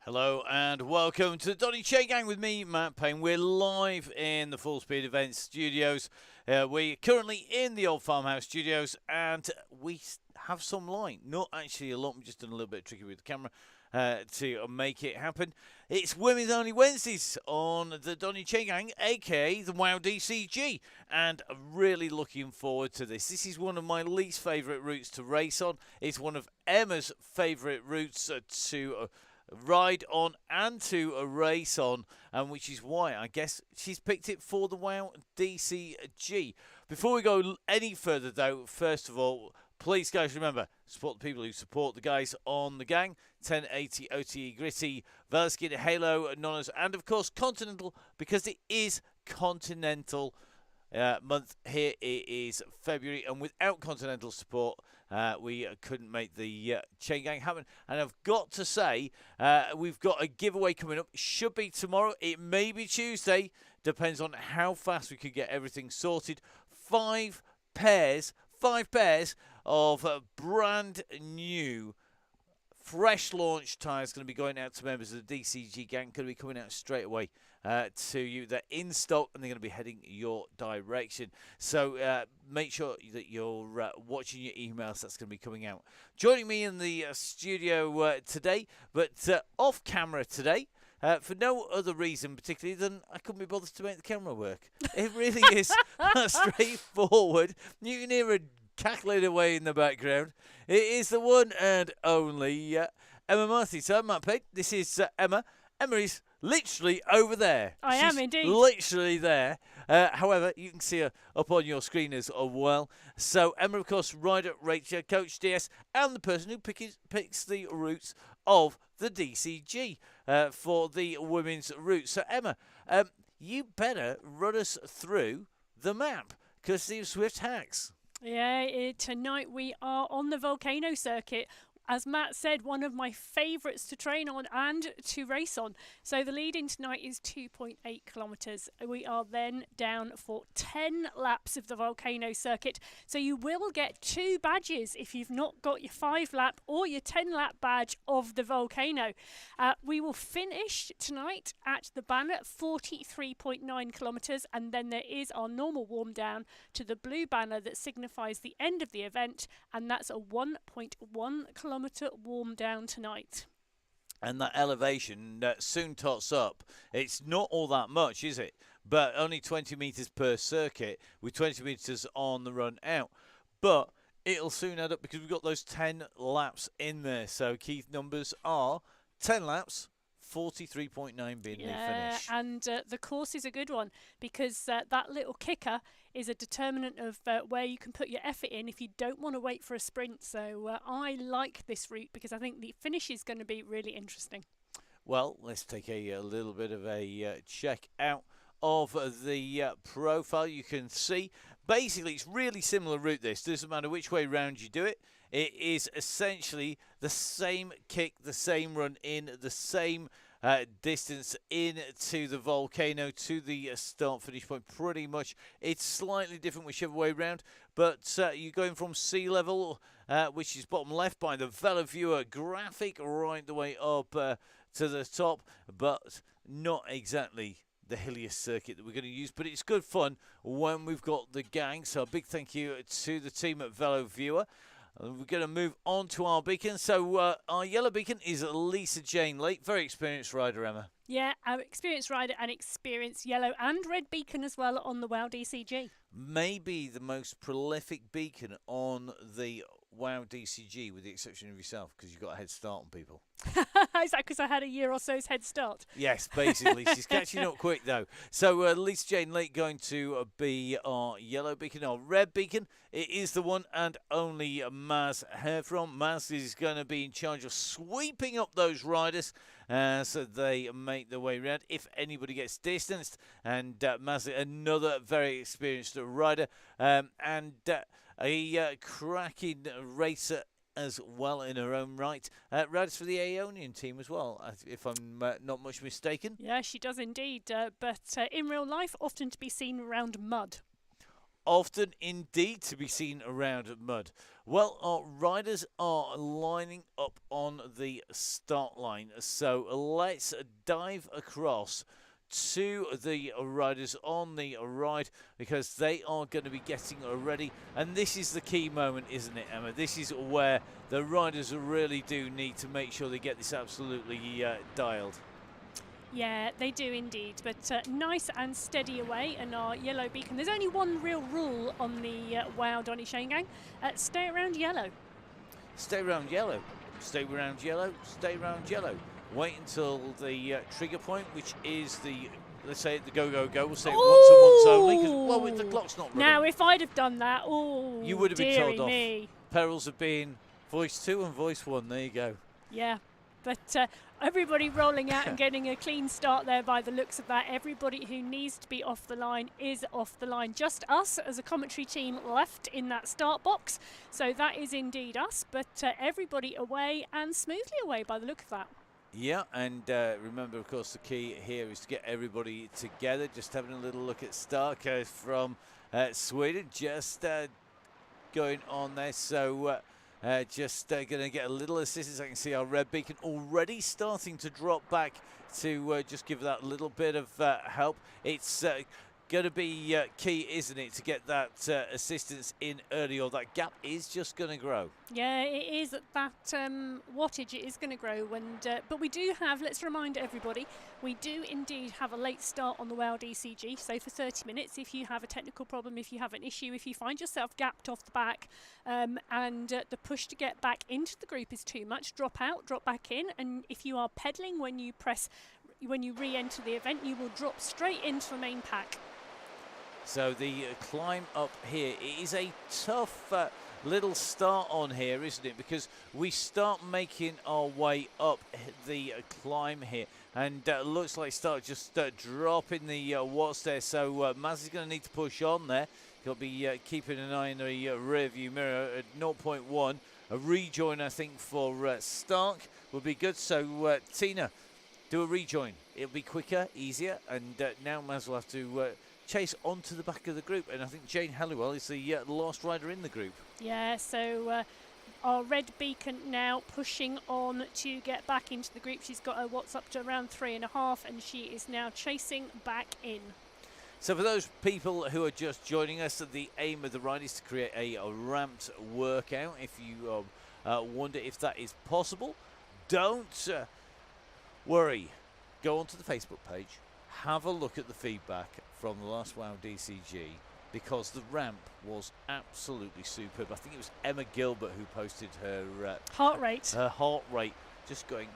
Hello and welcome to the Donny Chaingang with me, Matt Payne. We're live in the Full Speed Events studios. We're currently in the old farmhouse studios and we have some light. Not actually a lot, I'm just doing a little bit tricky with the camera to make it happen. It's Women's Only Wednesdays on the Donny Chaingang, aka the WoW DCG, and I'm really looking forward to this. This is one of my least favourite routes to race on. It's one of Emma's favourite routes to ride on and to a race on, and which is why I guess she's picked it for the WoW DCG. Before we go any further though, first of all, please guys remember, support the people who support the guys on the gang. 1080 OTE Gritty, Velaskin, Halo, Nonnas, and of course Continental, because it is Continental month here. It is February, and without Continental support we couldn't make the Chain Gang happen. And I've got to say, we've got a giveaway coming up. It should be tomorrow, it may be Tuesday, depends on how fast we can get everything sorted. Five pairs of brand new fresh launch tyres going to be going out to members of the DCG gang. Going to be coming out straight away to you. They're in stock and they're going to be heading your direction. So make sure that you're watching your emails. That's going to be coming out. Joining me in the studio today, but off camera today, for no other reason particularly than I couldn't be bothered to make the camera work. It really is straightforward. You can hear a cackling away in the background. It is the one and only Emma Marty. So, Matt Payne, this is Emma. Emma is literally over there. I am indeed. Literally there. However, you can see her up on your screen as well. So, Emma, of course, rider, racer, coach, DS, and the person who picks the routes of the DCG for the women's route. So, Emma, you better run us through the map, because these Swift hacks. Yeah, tonight we are on the volcano circuit. As Matt said, one of my favourites to train on and to race on. So the lead in tonight is 2.8 kilometres. We are then down for 10 laps of the volcano circuit. So you will get 2 badges if you've not got your 5 lap or your 10 lap badge of the volcano. We will finish tonight at the banner, 43.9 kilometres, and then there is our normal warm down to the blue banner that signifies the end of the event, and that's a 1.1 kilometre warm down tonight. And that elevation soon tots up. It's not all that much, is it? But only 20 metres per circuit, with 20 metres on the run out. But it'll soon add up because we've got those 10 laps in there. So key numbers are 10 laps, 43.9 being the finish. And the course is a good one because that little kicker is a determinant of where you can put your effort in if you don't want to wait for a sprint. So I like this route because I think the finish is going to be really interesting. Well, let's take a little bit of a check out of the profile. You can see basically it's really similar route. This doesn't matter which way round you do it. It is essentially the same kick, the same run in, the same distance into the volcano to the start finish point. Pretty much it's slightly different whichever way round, but you're going from sea level, which is bottom left by the Velo Viewer graphic, right the way up to the top, but not exactly the hilliest circuit that we're going to use, but it's good fun when we've got the gang. So a big thank you to the team at Velo Viewer. We're going to move on to our beacon. So our yellow beacon is Lisa Jane Lake, very experienced rider, Emma. Yeah, our experienced rider and experienced yellow and red beacon as well on the WoW DCG. Maybe the most prolific beacon on the WoW DCG, with the exception of yourself, because you've got a head start on people. Is that because I had a year or so's head start? Yes, basically. She's catching up quick, though. So Lisa Jane Lake going to be our yellow beacon. Our red beacon, it is the one and only Maz Herfrom. Maz is going to be in charge of sweeping up those riders so they make their way around. If anybody gets distanced, and Maz, another very experienced rider, and a cracking racer as well in her own right. Rides for the Aeonian team as well, if I'm not much mistaken. Yeah, she does indeed, but in real life often to be seen around mud. often indeed to be seen around mud. Well, our riders are lining up on the start line, so let's dive across to the riders on the right, because they are going to be getting ready, and this is the key moment, isn't it, Emma? This is where the riders really do need to make sure they get this absolutely dialed. Yeah, they do indeed, but nice and steady away in our yellow beacon. There's only one real rule on the WoW Donny Chaingang: stay around yellow. Stay around yellow, stay around yellow, stay around yellow. Wait until the trigger point, which is the, let's say, the go. We'll say it once and once only, because, the clock's not running. Now, if I'd have done that, you would have been told me. off. Perils of being voice 2 and voice 1. There you go. Yeah, but everybody rolling out and getting a clean start there by the looks of that. Everybody who needs to be off the line is off the line. Just us as a commentary team left in that start box. So that is indeed us, but everybody away and smoothly away by the look of that. Yeah, and remember, of course, the key here is to get everybody together. Just having a little look at Stark from Sweden, just going on there. So just going to get a little assistance. I can see our red beacon already starting to drop back to just give that little bit of help. It's going to be key, isn't it, to get that assistance in early, or that gap is just going to grow. Yeah, it is. That wattage, it is going to grow. But we do have, let's remind everybody, we do indeed have a late start on the WoW DCG. So for 30 minutes, if you have a technical problem, if you have an issue, if you find yourself gapped off the back, and the push to get back into the group is too much, drop out, drop back in. And if you are pedaling when you re-enter the event, you will drop straight into the main pack. So the climb up here, it is a tough little start on here, isn't it? Because we start making our way up the climb here, and looks like start just dropping the watts there. So Maz is going to need to push on there. He'll be keeping an eye in the rear view mirror at 0.1. A rejoin, I think, for Stark would be good. So Tina, do a rejoin. It'll be quicker, easier, and now Maz will have to chase onto the back of the group, and I think Jane Halliwell is the last rider in the group. Yeah, so our red beacon now pushing on to get back into the group. She's got a watts up to around 3.5, and she is now chasing back in. So for those people who are just joining us, the aim of the ride is to create a ramped workout. If you wonder if that is possible, don't worry. Go onto the Facebook page, have a look at the feedback from the last WoW DCG, because the ramp was absolutely superb. I think it was Emma Gilbert who posted her heart rate. Her heart rate just going.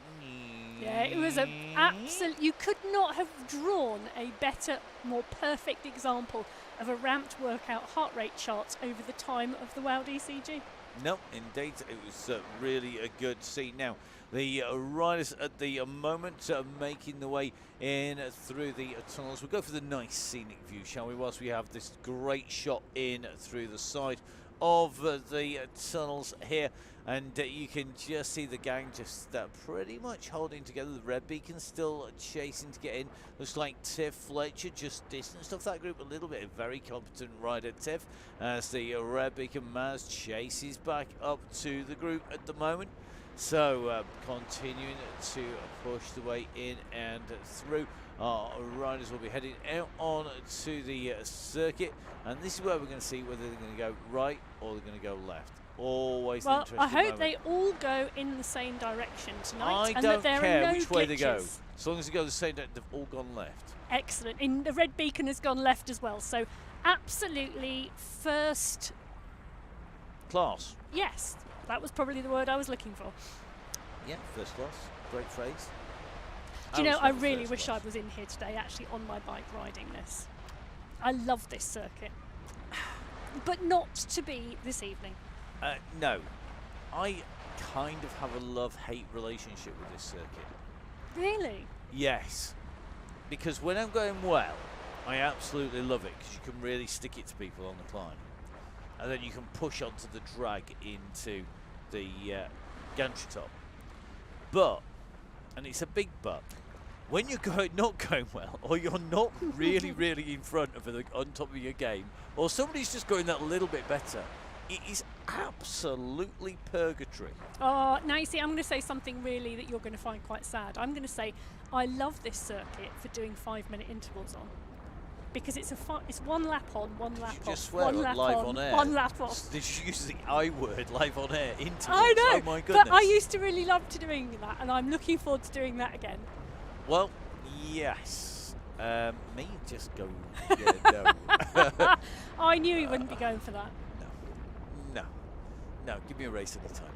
Yeah, it was an absolute. You could not have drawn a better, more perfect example of a ramped workout heart rate chart over the time of the WoW DCG. No, indeed, it was really a good scene. Now, the riders at the moment are making the way in through the tunnels. We'll go for the nice scenic view, shall we, whilst we have this great shot in through the side of the tunnels here. And you can just see the gang just pretty much holding together. The red beacon still chasing to get in. Looks like Tiff Fletcher just distanced off that group a little bit. A very competent rider, Tiff, as the red beacon Maz chases back up to the group at the moment. So continuing to push the way in and through. Our riders will be heading out on to the circuit, and this is where we're going to see whether they're going to go right or they're going to go left. Always well, interesting I hope moment. They all go in the same direction tonight. I don't care no which way glitches. they go. As long as they go the same, they've all gone left. Excellent. And the red beacon has gone left as well. So absolutely first class. Yes, that was probably the word I was looking for. Yeah, first class. Great phrase. Do you know, I really wish I was in here today, actually, on my bike riding this. I love this circuit. But not to be this evening. No. I kind of have a love-hate relationship with this circuit. Really? Yes. Because when I'm going well, I absolutely love it, because you can really stick it to people on the climb. And then you can push onto the drag into the gantry top. But, and it's a big but, when you're not going well, or you're not really, really in front of on top of your game, or somebody's just going that little bit better, it is absolutely purgatory. Oh, now you see, I'm going to say something really that you're going to find quite sad. I'm going to say I love this circuit for doing 5-minute intervals on. Because it's one lap on, one lap off, just swear one lap live on, on air. one lap off. Did you use the I word live on air? Intervals. I know, oh my goodness. but I used to really love doing that, and I'm looking forward to doing that again. Well, yes. Me just go, yeah, no. I knew he wouldn't be going for that. No, give me a race anytime.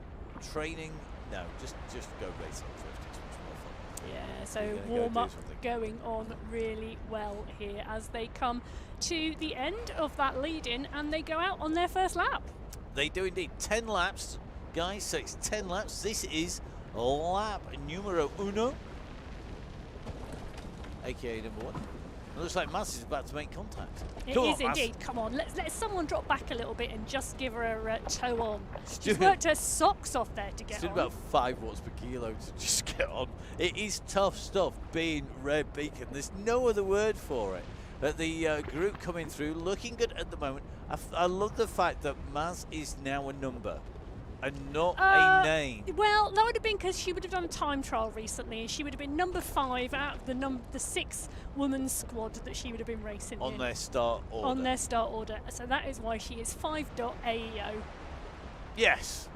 Training, no, just go racing first. It's much more fun. Yeah, so warm-up going on really well here as they come to the end of that lead-in and they go out on their first lap. They do indeed. 10 laps, guys, so it's 10 laps. This is lap numero uno, aka number 1. It looks like Maz is about to make contact. It is indeed. Come on, let someone drop back a little bit and just give her a toe on. She's worked her socks off there to get on. It's about 5 watts per kilo to just get on. It is tough stuff being Red Beacon. There's no other word for it. But the group coming through, looking good at the moment. I love the fact that Maz is now a number and not a name. Well, that would have been because she would have done a time trial recently, and she would have been number 5 out of the 6-woman squad that she would have been racing on in. Their start order. On their start order. So that is why she is 5.AEO. Yes.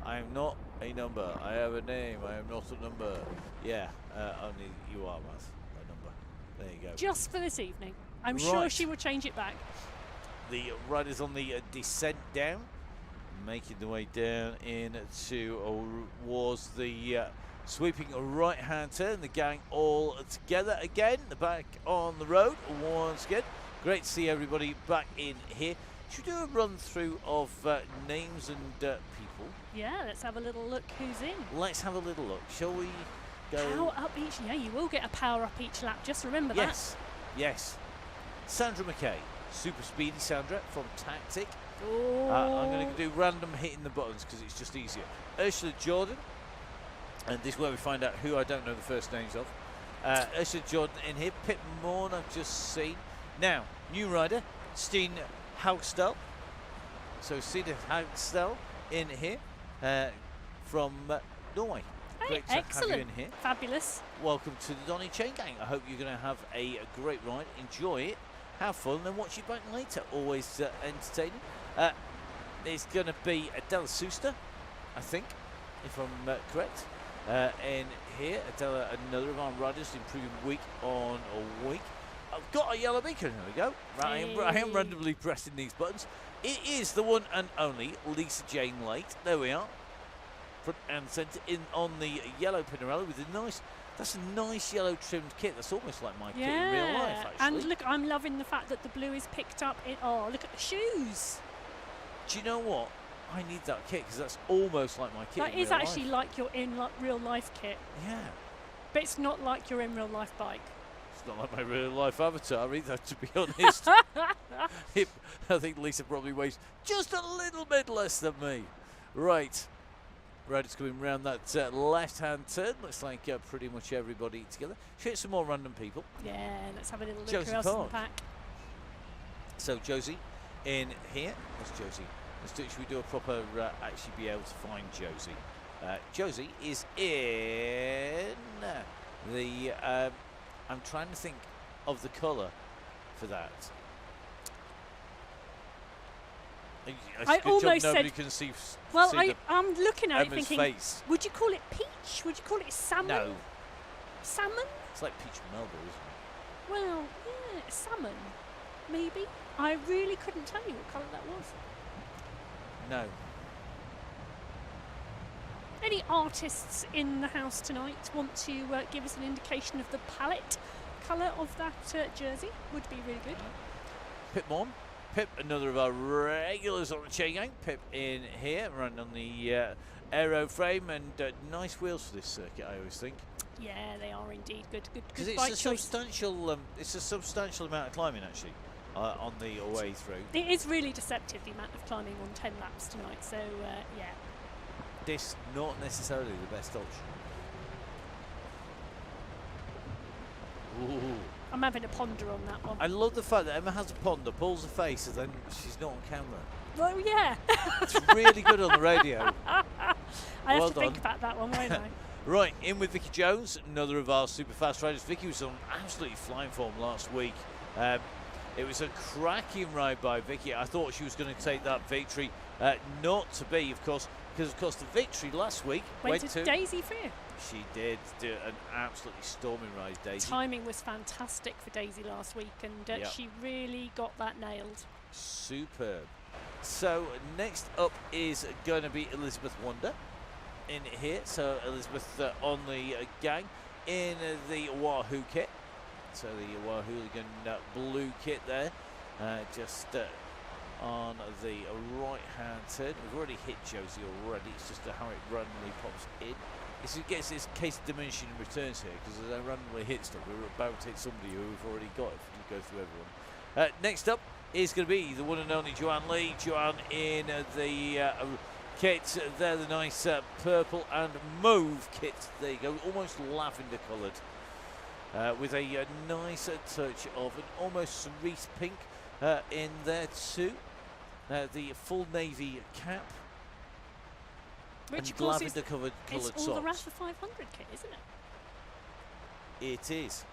I am not a number. I have a name. I am not a number. Yeah, only you are, Maz, a number. There you go. Just for this evening. I'm sure she will change it back. The riders on the descent down, making the way down towards the sweeping right-hand turn. The gang all together again. The back on the road once again. Great to see everybody back in here. Should we do a run through of names and people? Yeah, let's have a little look who's in. Let's have a little look. Shall we go? Power up each. Yeah, you will get a power up each lap. Just remember that. Yes. Sandra McKay, super speedy Sandra from Tactic. Oh. I'm going to do random hitting the buttons because it's just easier. Ursula Jordan, and this is where we find out who I don't know the first names of. Ursula Jordan in here. Pip Morn I've just seen. Now, new rider, Steen Haugsdal. So Steen Haugsdal in here from Norway. Hey, Great to excellent. have you in here. Fabulous. Welcome to the Donny Chaingang. I hope you're going to have a great ride. Enjoy it. Have fun, then watch it back later. Always entertaining. It's going to be Adela Suster, I think, if I'm correct. In here, Adela, another of our riders, improving week on a week. I've got a yellow beacon. There we go. Right, I am randomly pressing these buttons. It is the one and only Lisa Jane Late. There we are. Front and centre in on the yellow Pinarello with a nice. That's a nice yellow trimmed kit. That's almost like my kit in real life, actually. And look, I'm loving the fact that the blue is picked up in. Oh, look at the shoes. Do you know what? I need that kit because that's almost like my kit. That is actually like your real life kit. Yeah. But it's not like your in real life bike. It's not like my real life avatar either, to be honest. I think Lisa probably weighs just a little bit less than me. Right. Riders coming round that left-hand turn. Looks like pretty much everybody together. Should hit some more random people. Yeah, let's have a little look Josie who else in the pack. So Josie in here. Where's Josie? Should we do a proper actually be able to find Josie? Josie is in the. I'm trying to think of the colour for that. I almost said. Can see well, see I'm looking at Emma's it thinking. face. Would you call it peach? Would you call it salmon? No. Salmon? It's like peach Melba, isn't Well, yeah, salmon. Maybe. I really couldn't tell you what colour that was. it? No. Any artists in the house tonight want to give us an indication of the palette colour of that jersey? Would be really good. Pip Morn. Pip, another of our regulars on the Chaingang. Pip in here, running on the aero frame, and nice wheels for this circuit, I always think. Yeah, they are indeed good. Because bike it's a choice. substantial amount of climbing actually on the way through. It is really deceptive, the amount of climbing on 10 laps tonight. So yeah. This not necessarily the best option. Ooh. I'm having a ponder on that one. I love the fact that Emma has a ponder, pulls a face, and then she's not on camera. Well, yeah. It's really good on the radio. I Well have to think done. about that one, won't I? Right, in with Vicky Jones, another of our super fast riders. Vicky was on absolutely flying form last week. It was a cracking ride by Vicky. I thought she was going to take that victory. Not to be, of course, because of course the victory last week Went to Daisy Fair. She did do an absolutely storming ride, Daisy. Timing was fantastic for Daisy last week, and Yep. she really got that nailed. Superb. So next up is going to be Elizabeth Wonder in here. So Elizabeth on the gang in the Wahoo kit. So the Wahhooligan blue kit there, just on the right hand turn. We've already hit Josie already. It's just how it randomly pops in. It gets this case of diminishing returns here, because as I randomly hit stuff, we're about to hit somebody who we've already got if you go through everyone. Next up is going to be the one and only Joanne Lee. Joanne in the kit there, the nice purple and mauve kit. There you go, almost lavender coloured, with a nice touch of an almost cerise pink in there too. The full navy cap. Which, and of course, lavender coloured it's socks. all the Rafa 500 kit, isn't it? It is.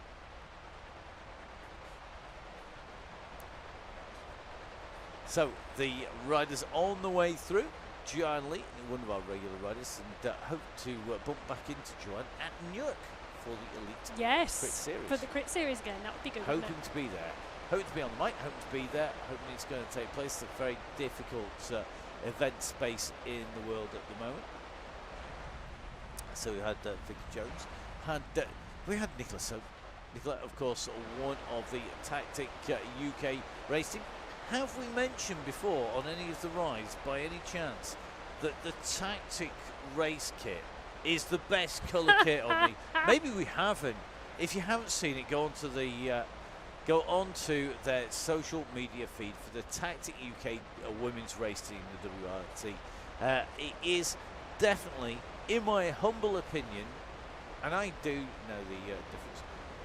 So the riders on the way through. Joanne Lee, one of our regular riders, and hope to bump back into Joanne at Newark for the Elite Yes, Crit Series. for the Crit Series again. That would be good. wouldn't Hoping it? to be there. Hoping to be on the mic. Hoping to be there. Hoping it's going to take place. It's a very difficult event space in the world at the moment. So we had Vicky Jones. We had Nicola Soap. Nicola, of course, one of the Tactic UK racing. Have we mentioned before on any of the rides, by any chance, that the Tactic race kit is the best colour kit on the? Maybe we haven't. If you haven't seen it, go onto their social media feed for the Tactic UK women's race team, the WRT. It is definitely, in my humble opinion, and I do know the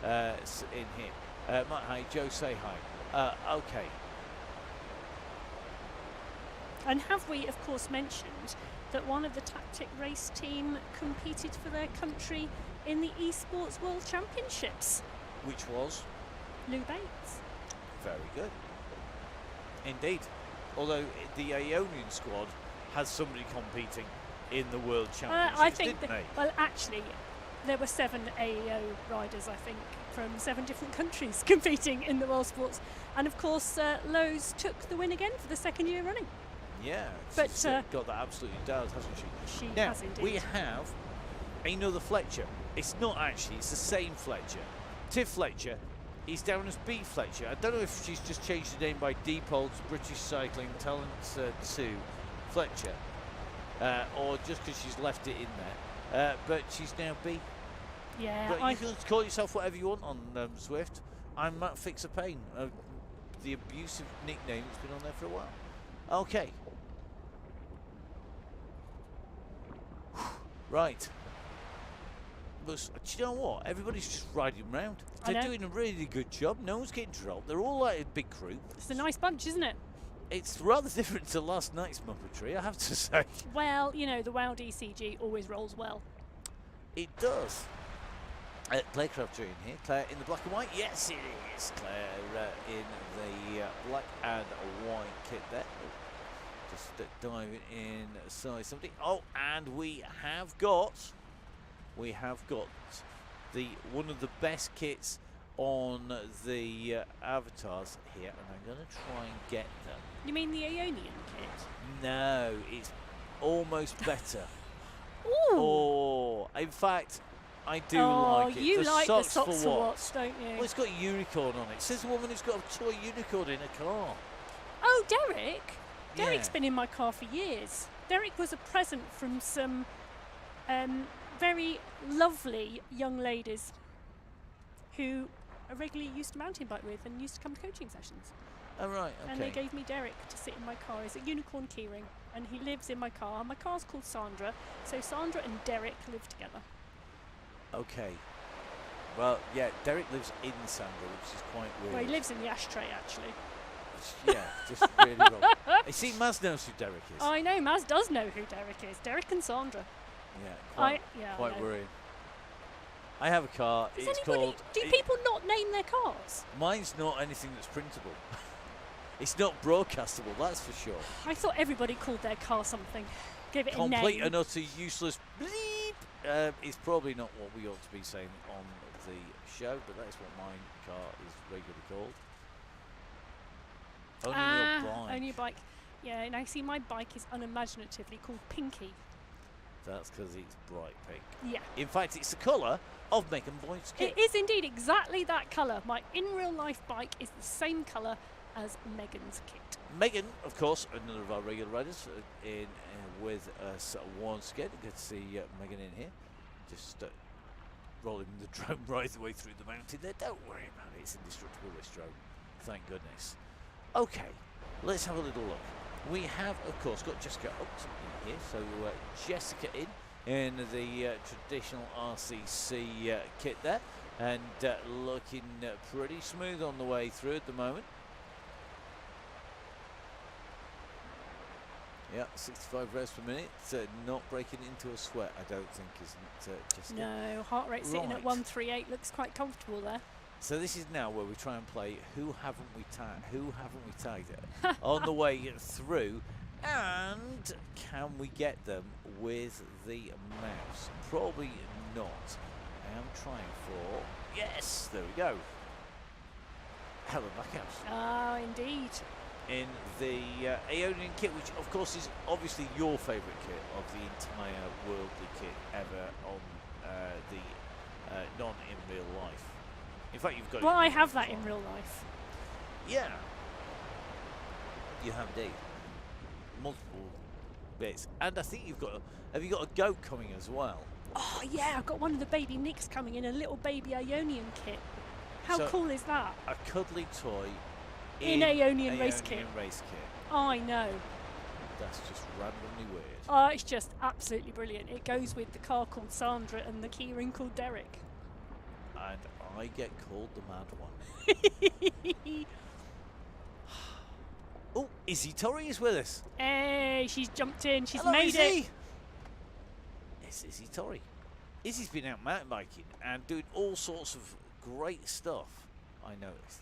difference in here. Matt, hi. Joe, say hi. Okay. And have we, of course, mentioned that one of the Tactic race team competed for their country in the Esports World Championships? Which was? Lou Bates. Very good. Indeed. Although the Ionian squad has somebody competing in the World Championships, I think didn't they? Well, actually, there were 7 AEO riders, I think, from 7 different countries competing in the World Sports. And, of course, Lowe's took the win again for the 2nd year running. Yeah, But, she's got that absolutely down, hasn't she? She Now, has indeed. we have another Fletcher. It's not actually, it's the same Fletcher. Tiff Fletcher is down as B Fletcher. I don't know if she's just changed the name by default to British Cycling Talent 2 Fletcher, or just because she's left it in there. But she's now B. Yeah, But you can call yourself whatever you want on Swift. I'm Matt Fixer Payne, the abusive nickname that's been on there for a while. Okay. Right. But do you know what? Everybody's just riding round. They're doing a really good job. No one's getting dropped. They're all like a big group. It's a nice bunch, isn't it? It's rather different to last night's Muppetry, I have to say. Well, you know, the WoW DCG always rolls well. It does. Claire Crafter in here. Claire in the black and white. Yes, it is. Claire in the black and white kit there. Just diving inside somebody. Oh, and we have got the one of the best kits on the avatars here, and I'm going to try and get them. You mean the Ionian kit? No, it's almost better. Ooh! Oh, in fact, I do like it. You like the socks socks for for what? what, don't you? Well, it's got a unicorn on it. It says a woman who's got a toy unicorn in her car. Oh, Derek! Derek's Yeah. been in my car for years. Derek was a present from some very lovely young ladies who I regularly used to mountain bike with and used to come to coaching sessions. Oh, right, okay. And they gave me Derek to sit in my car. He's a unicorn keyring, and he lives in my car. My car's called Sandra, so Sandra and Derek live together. Okay. Well, yeah, Derek lives in Sandra, which is quite weird. Well, he lives in the ashtray, actually. Yeah, just really wrong. I see Maz knows who Derek is. I know, Maz does know who Derek is. Derek and Sandra. Yeah, I quite know. worrying. I have a car. Does It's anybody, called. do people not name their cars? Mine's not anything that's printable. It's not broadcastable, that's for sure. I thought everybody called their car something. Give it a Complete name. and utter useless bleep is probably not what we ought to be saying on the show, but that's what my car is regularly called. Only your bike. Only a bike. Yeah, and I see my bike is unimaginatively called Pinky. That's because it's bright pink. Yeah. In fact, it's the colour of Megan Boyd's kit. It is indeed exactly that colour. My in real life bike is the same colour as Megan's kit. Megan, of course, another of our regular riders, in with us once again. Good to see Megan in here. Just rolling the drone right the way through the mountain there. Don't worry about it. It's indestructible, this drone. Thank goodness. Okay, let's have a little look. We have, of course, got Jessica Upton in here. So Jessica in the traditional RCC kit there. And looking pretty smooth on the way through at the moment. Yeah, 65 revs per minute, not breaking into a sweat, I don't think, isn't Jessica? No, heart rate sitting at Right. 138 looks quite comfortable there. So this is now where we try and play who haven't we tagged on the way through, and can we get them with the mouse? Probably not. I am trying for, yes, there we go. Helen Backhouse. Ah, indeed. In the Aeonian kit, which of course is obviously your favourite kit of the entire worldly kit ever on the non in real life. In fact, you've got. Well, I have that in real life. Yeah, you have indeed multiple bits, and I think you've got. Have you got a goat coming as well? Oh yeah, I've got one of the baby Nicks coming in, a little baby Ionian kit. How So, cool is that? A cuddly toy In Aeonian race kit. Race kit. Oh, I know. That's just randomly weird. Oh, it's just absolutely brilliant. It goes with the car called Sandra and the keyring called Derek. And I get called the mad one. Oh, Izzy Torrey is with us. Hey, she's jumped in. She's Hello, made Izzy. it. It's Izzy Torrey. Izzy's been out mountain biking and doing all sorts of great stuff, I noticed.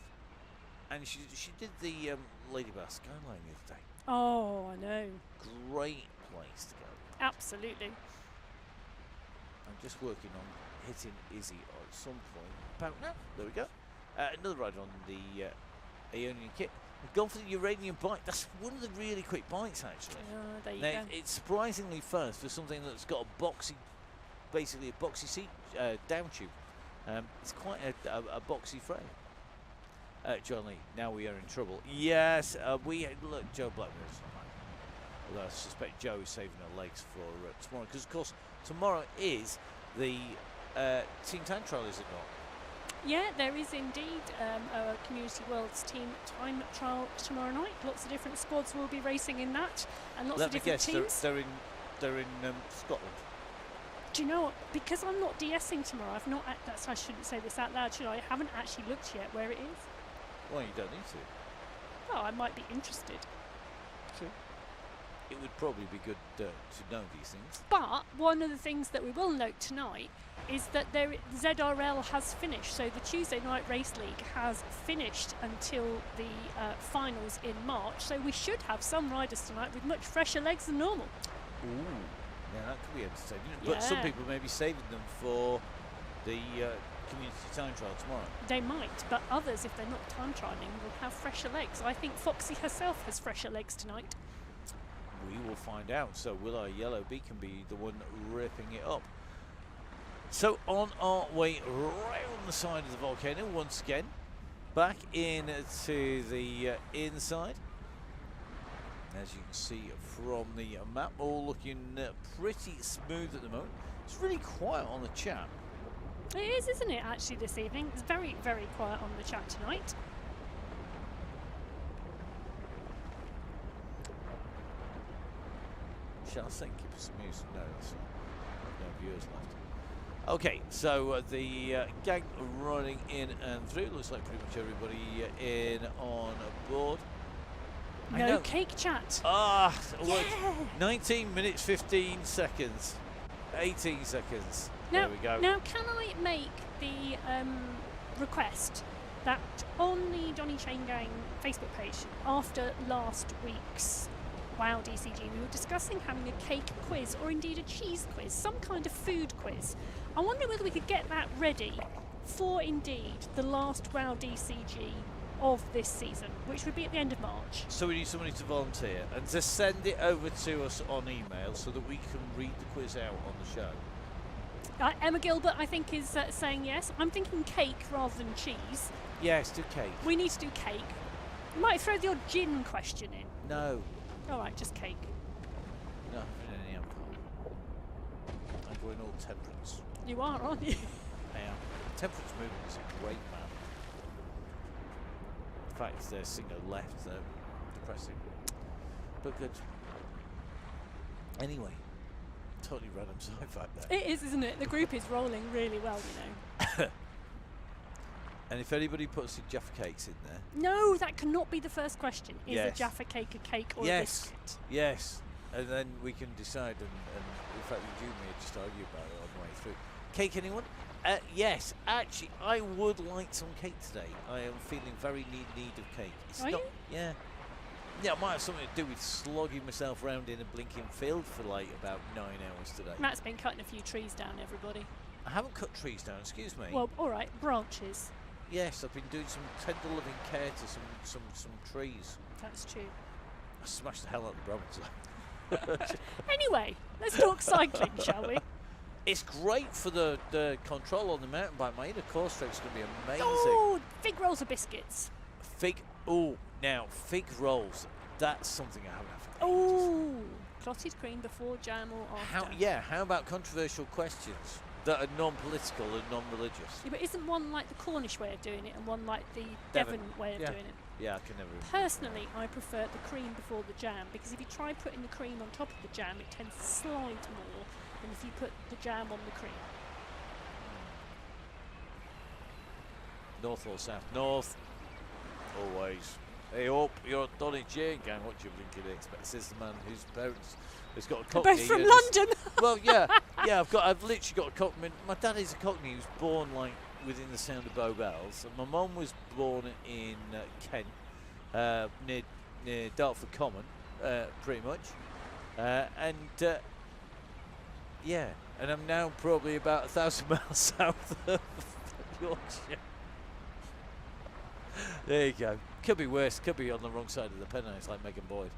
And she did the Lady Bath Skyline the other day. Oh, I know. Great place to go. Absolutely. I'm just working on hitting Izzy at some point. About now. There we go. Another ride on the Aeonian kit. We've gone for the Uranium bike. That's one of the really quick bikes, actually. There you Now, go. it's surprisingly fast for something that's got a boxy, basically a boxy seat down tube. It's quite a boxy frame. John Lee, now we are in trouble. Yes, look, Joe Blackmore's fine. Although I suspect Joe is saving her legs for tomorrow, because of course tomorrow is the Team Time Trial, is it not? Yeah, there is indeed a Community Worlds Team Time Trial tomorrow night. Lots of different squads will be racing in that, and lots Let of me different guess, teams. they're in Scotland. Do you know what? Because I'm not de-essing tomorrow, I've not. That's I shouldn't say this out loud, should I? I haven't actually looked yet where it is. Well, you don't need to. Oh, I might be interested. True. It would probably be good to know these things. But one of the things that we will note tonight is that ZRL has finished. So the Tuesday Night Race League has finished until the finals in March. So we should have some riders tonight with much fresher legs than normal. Ooh, yeah, that could be entertaining. But some Yeah. people may be saving them for the Community Time Trial tomorrow. They might, but others, if they're not time trialling, will have fresher legs. I think Foxy herself has fresher legs tonight. We will find out. So will our yellow beacon be the one ripping it up? So on our way round the side of the volcano once again, back into the inside. As you can see from the map, all looking pretty smooth at the moment. It's really quiet on the chat. It is, isn't it, actually, this evening? It's very, very quiet on the chat tonight. Shall I think keep us amused? No, that's not. No viewers left. Okay, so the gang running in and through. Looks like pretty much everybody in on board. I No know. cake chat. Ah, Yeah. 19 minutes 15 seconds, 18 seconds. Now, There we go. Now, can I make the request that on the Donny Chaingang Facebook page, after last week's Wow DCG, we were discussing having a cake quiz or indeed a cheese quiz, some kind of food quiz. I wonder whether we could get that ready for indeed the last Wow DCG of this season, which would be at the end of March. So we need somebody to volunteer and to send it over to us on email so that we can read the quiz out on the show. Emma Gilbert, I think, is saying yes. I'm thinking cake rather than cheese. Yes, do cake. We need to do cake. We might throw the odd gin question in. No. All right, just cake. No, in any alcohol. I'm going all temperance. You are, aren't you? I am. Temperance movement is a great man. In fact, there's single left, though. Depressing. But good. Anyway, totally random sci-fi there. It is, isn't it? The group is rolling really well, you know. And if anybody puts the Jaffa cakes in there. No, that cannot be the first question. Is Yes. a Jaffa cake a cake or a Yes. biscuit? Yes. And then we can decide, and in fact, you and me just argue about it on the way through. Cake, anyone? Yes, actually, I would like some cake today. I am feeling very need of cake. It's Are not, you? Yeah. Yeah, it might have something to do with slogging myself around in a blinking field for like about 9 hours today. Matt's been cutting a few trees down, everybody. I haven't cut trees down, excuse me. Well, all right, branches. Yes, I've been doing some tender loving care to some trees. That's true. I smashed the hell out of the Brabants. Anyway, let's talk cycling, shall we? It's great for the control on the mountain bike. My inner core stroke's going to be amazing. Oh, fig rolls or biscuits. Fig, now fig rolls. That's something I haven't had for ages. Oh, clotted cream before jam or after. How about controversial questions that are non-political and non-religious? Yeah, but isn't one like the Cornish way of doing it and one like the Devon way of Yeah. doing it? Yeah, I can never. Personally, I prefer the cream before the jam because if you try putting the cream on top of the jam, it tends to slide more than if you put the jam on the cream. North or south? North. Always. Hey up, you're Donny Chaingang. What do you think it expect? Says the man whose parents has got a They're cockney. both from and London. Well, yeah. I've literally got a cockney. My dad is a cockney. He was born like within the sound of Bow Bells. And my mum was born in Kent, near Dartford Common, pretty much. Yeah, and I'm now probably about 1,000 miles south of Yorkshire. There you go. Could be worse. Could be on the wrong side of the Pennines, like Megan Boyd.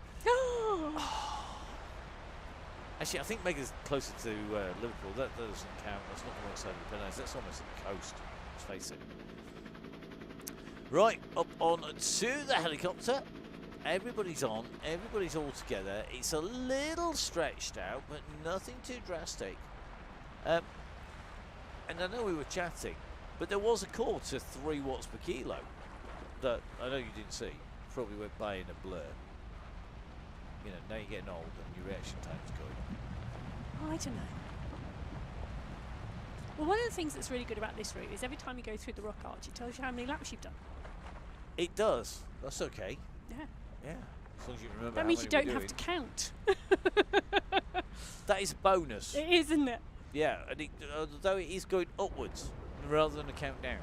Actually, I think Megan's closer to Liverpool. That doesn't count. That's not the wrong side of the Pennines. That's almost the coast. Let's face it. Right, up on to the helicopter. Everybody's on. Everybody's all together. It's a little stretched out, but nothing too drastic. And I know we were chatting, but there was a call to 3 watts per kilo that I know you didn't see. Probably went by in a blur. You know, now you're getting old and your reaction time's going. I don't know. Well, one of the things that's really good about this route is every time you go through the rock arch, it tells you how many laps you've done. It does. That's okay. Yeah. Yeah. As long as you remember That how means you many don't we're have to doing. count. That is a bonus. It is, isn't it? Yeah, and although it is going upwards rather than a countdown.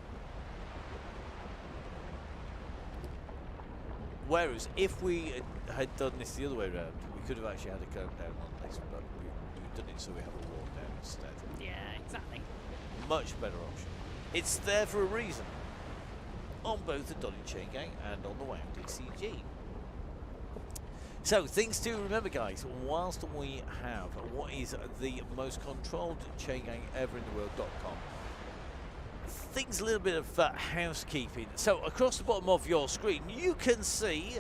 Whereas if we had done this the other way around, we could have actually had a countdown on this, but we've done it so we have a walk down instead. Yeah, exactly. Much better option. It's there for a reason. On both the Donny Chaingang and on the WOW DCG. So, things to remember, guys, whilst we have what is the most controlled Chaingang ever in the world.com, things a little bit of housekeeping. So, across the bottom of your screen, you can see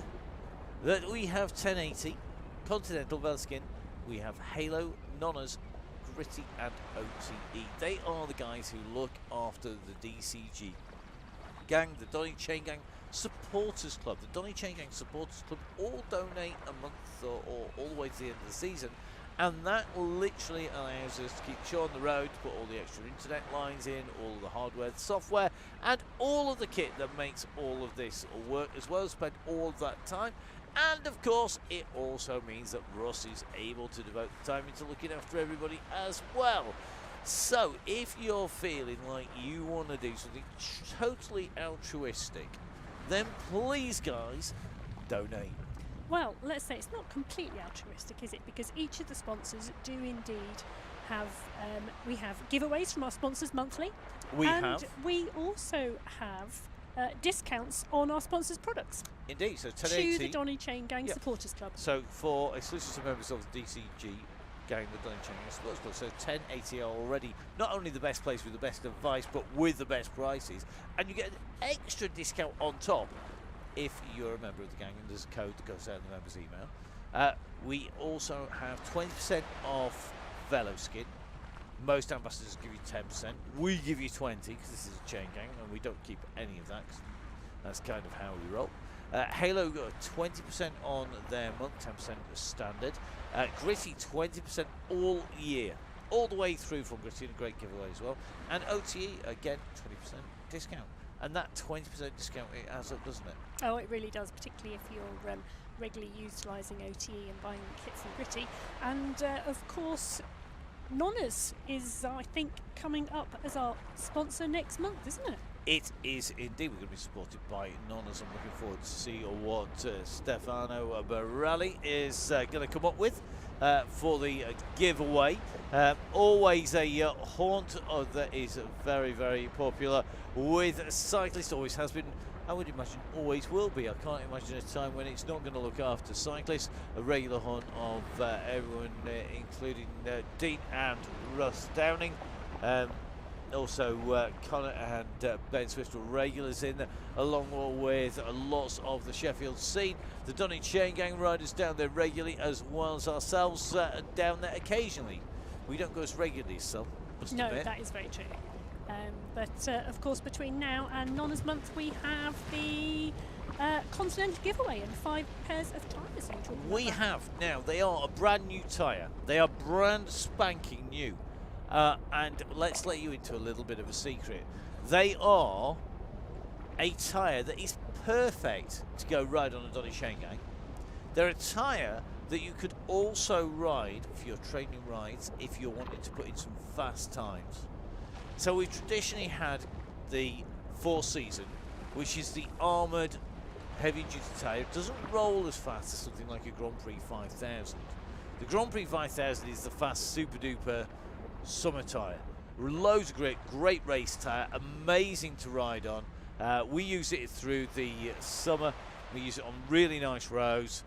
that we have 1080, Continental Velskin, we have Halo, Nonnas, Gritty, and OTE. They are the guys who look after the DCG gang, the Donny Chaingang Supporters Club. The Donny Chaingang Supporters Club all donate a month or all the way to the end of the season, And that literally allows us to keep the show on the road, to put all the extra internet lines in, all of the hardware, the software, and all of the kit that makes all of this work as well, spend all of that time. And of course, it also means that Russ is able to devote the time into looking after everybody as well. So, if you're feeling like you want to do something totally altruistic, then please, guys, donate. Well, let's say it's not completely altruistic, is it? Because each of the sponsors do indeed have, we have giveaways from our sponsors monthly. We also have discounts on our sponsors' products. Indeed, so 1080 to the Donny Chaingang Supporters Club. So for exclusive to members of the DCG gang, the Donny Chaingang Supporters Club, so 1080 are already not only the best place with the best advice, but with the best prices, and you get an extra discount on top if you're a member of the gang, and there's a code that goes out in the members' email. We also have 20% off Velo Skin. Most ambassadors give you 10%. We give you 20 because this is a chain gang, and we don't keep any of that. 'Cause that's kind of how we roll. Halo got 20% on their month, 10% standard. Gritty 20% all year, all the way through from Gritty, and a great giveaway as well. And OTE again 20% discount, and that 20% discount, it adds up, doesn't it? Oh, it really does, particularly if you're regularly utilising OTE and buying kits and Gritty. And of course, Nonnas is, I think, coming up as our sponsor next month, isn't it? It is indeed. We're going to be supported by Nonnas. I'm looking forward to see what Stefano Barelli is going to come up with for the giveaway. Always a haunt that is very, very popular with cyclists. Always has been. I would imagine always will be. I can't imagine a time when it's not going to look after cyclists. A regular haunt of everyone, including Dean and Russ Downing. Also, Connor and Ben Swift were regulars in there, along with lots of the Sheffield scene. The Donny Chaingang riders down there regularly, as well as ourselves down there occasionally. We don't go as regularly, so no, that is very true. But of course, between now and Nonna's month, we have the Continental giveaway and 5 pairs of tyres. We have now. They are a brand new tyre. They are brand spanking new. And let's let you into a little bit of a secret. They are a tyre that is perfect to go ride on a Donny Chaingang. They're a tyre that you could also ride for your training rides if you're wanting to put in some fast times. So we've traditionally had the 4-season, which is the armoured heavy-duty tyre. It doesn't roll as fast as something like a Grand Prix 5000. The Grand Prix 5000 is the fast, super-duper summer tyre. Loads of great race tyre, amazing to ride on. We use it through the summer. We use it on really nice roads.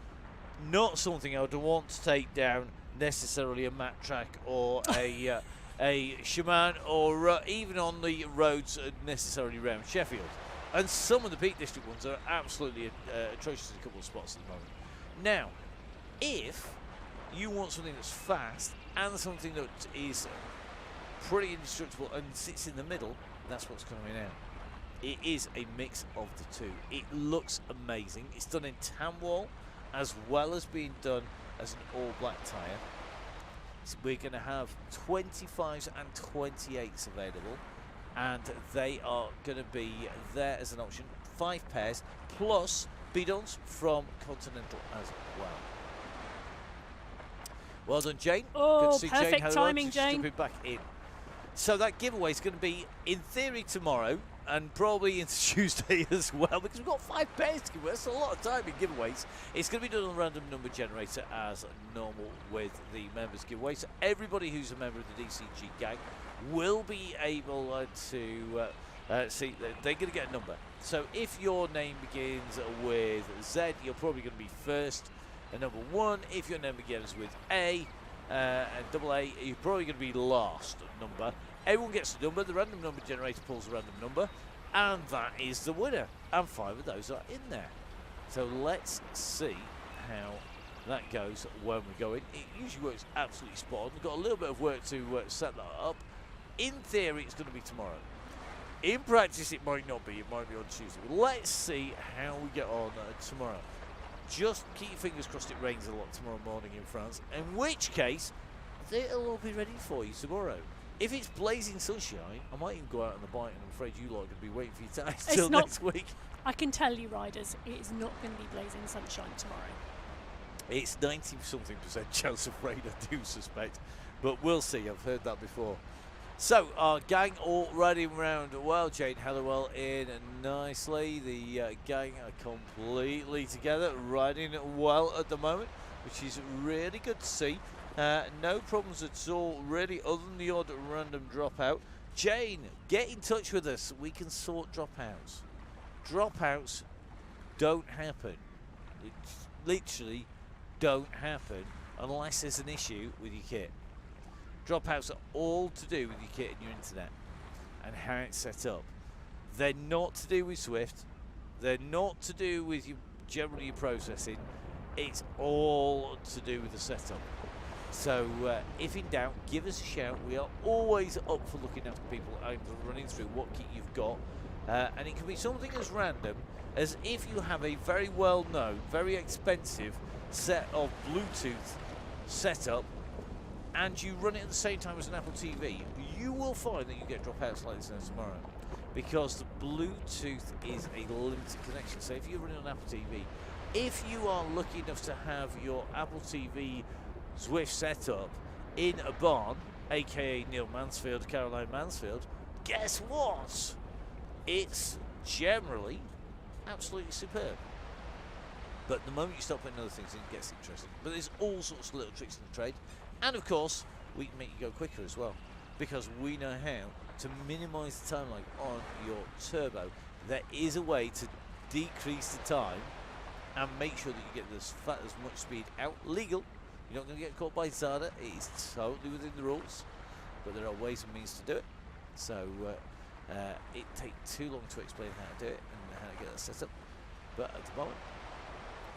Not something I would want to take down necessarily a mat track or a Shaman, or even on the roads necessarily around Sheffield. And some of the Peak District ones are absolutely atrocious in a couple of spots at the moment. Now, if you want something that's fast and something that is pretty indestructible and sits in the middle, that's what's coming out. It is a mix of the two. It looks amazing. It's done in tan wall as well as being done as an all-black tyre. So we're going to have 25s and 28s available, and they are going to be there as an option. 5 pairs plus bidons from Continental as well. Well done, Jane. Oh, good to see perfect Jane. timing, Jane. Jumping back in. So that giveaway is going to be, in theory, tomorrow, and probably into Tuesday as well, because we've got 5 pairs to give away. That's a lot of time in giveaways. It's going to be done on a random number generator as normal with the members giveaway. So everybody who's a member of the DCG gang will be able to see that they're going to get a number. So if your name begins with Z, you're probably going to be first and number 1. If your name begins with A and double A, you're probably going to be last number. Everyone gets a number. The random number generator pulls a random number, and that is the winner. And 5 of those are in there. So let's see how that goes when we go in. It usually works absolutely spot on. We've got a little bit of work to set that up. In theory, it's going to be tomorrow. In practice, it might not be. It might be on Tuesday. But let's see how we get on tomorrow. Just keep your fingers crossed it rains a lot tomorrow morning in France, in which case it'll all be ready for you tomorrow. If it's blazing sunshine, I might even go out on the bike, and I'm afraid you lot are going to be waiting for your tires till next week. I can tell you, riders, it is not going to be blazing sunshine tomorrow. It's 90-something% chance of rain, I do suspect, but we'll see. I've heard that before. So our gang all riding around well. Jane Halliwell in nicely. The gang are completely together, riding well at the moment, which is really good to see. No problems at all, really, other than the odd random dropout. Jane, get in touch with us. We can sort dropouts. Dropouts don't happen. It literally don't happen unless there's an issue with your kit. Dropouts are all to do with your kit and your internet and how it's set up. They're not to do with Swift. They're not to do with generally your processing. It's all to do with the setup. So if in doubt, give us a shout. We are always up for looking after people and running through what kit you've got. And it can be something as random as if you have a very well-known, very expensive set of Bluetooth setup and you run it at the same time as an Apple TV, you will find that you get dropouts like this tomorrow, because the Bluetooth is a limited connection. So if you're running on Apple TV, if you are lucky enough to have your Apple TV Zwift setup in a barn, aka Neil Mansfield, Caroline Mansfield, guess what? It's generally absolutely superb. But the moment you start putting other things in, it gets interesting. But there's all sorts of little tricks in the trade. And of course, we can make you go quicker as well, because we know how to minimize the time lag on your turbo. There is a way to decrease the time and make sure that you get as much speed out legal. You're not going to get caught by Zada. It is totally within the rules, but there are ways and means to do it. So it takes too long to explain how to do it and how to get that set up. But at the moment,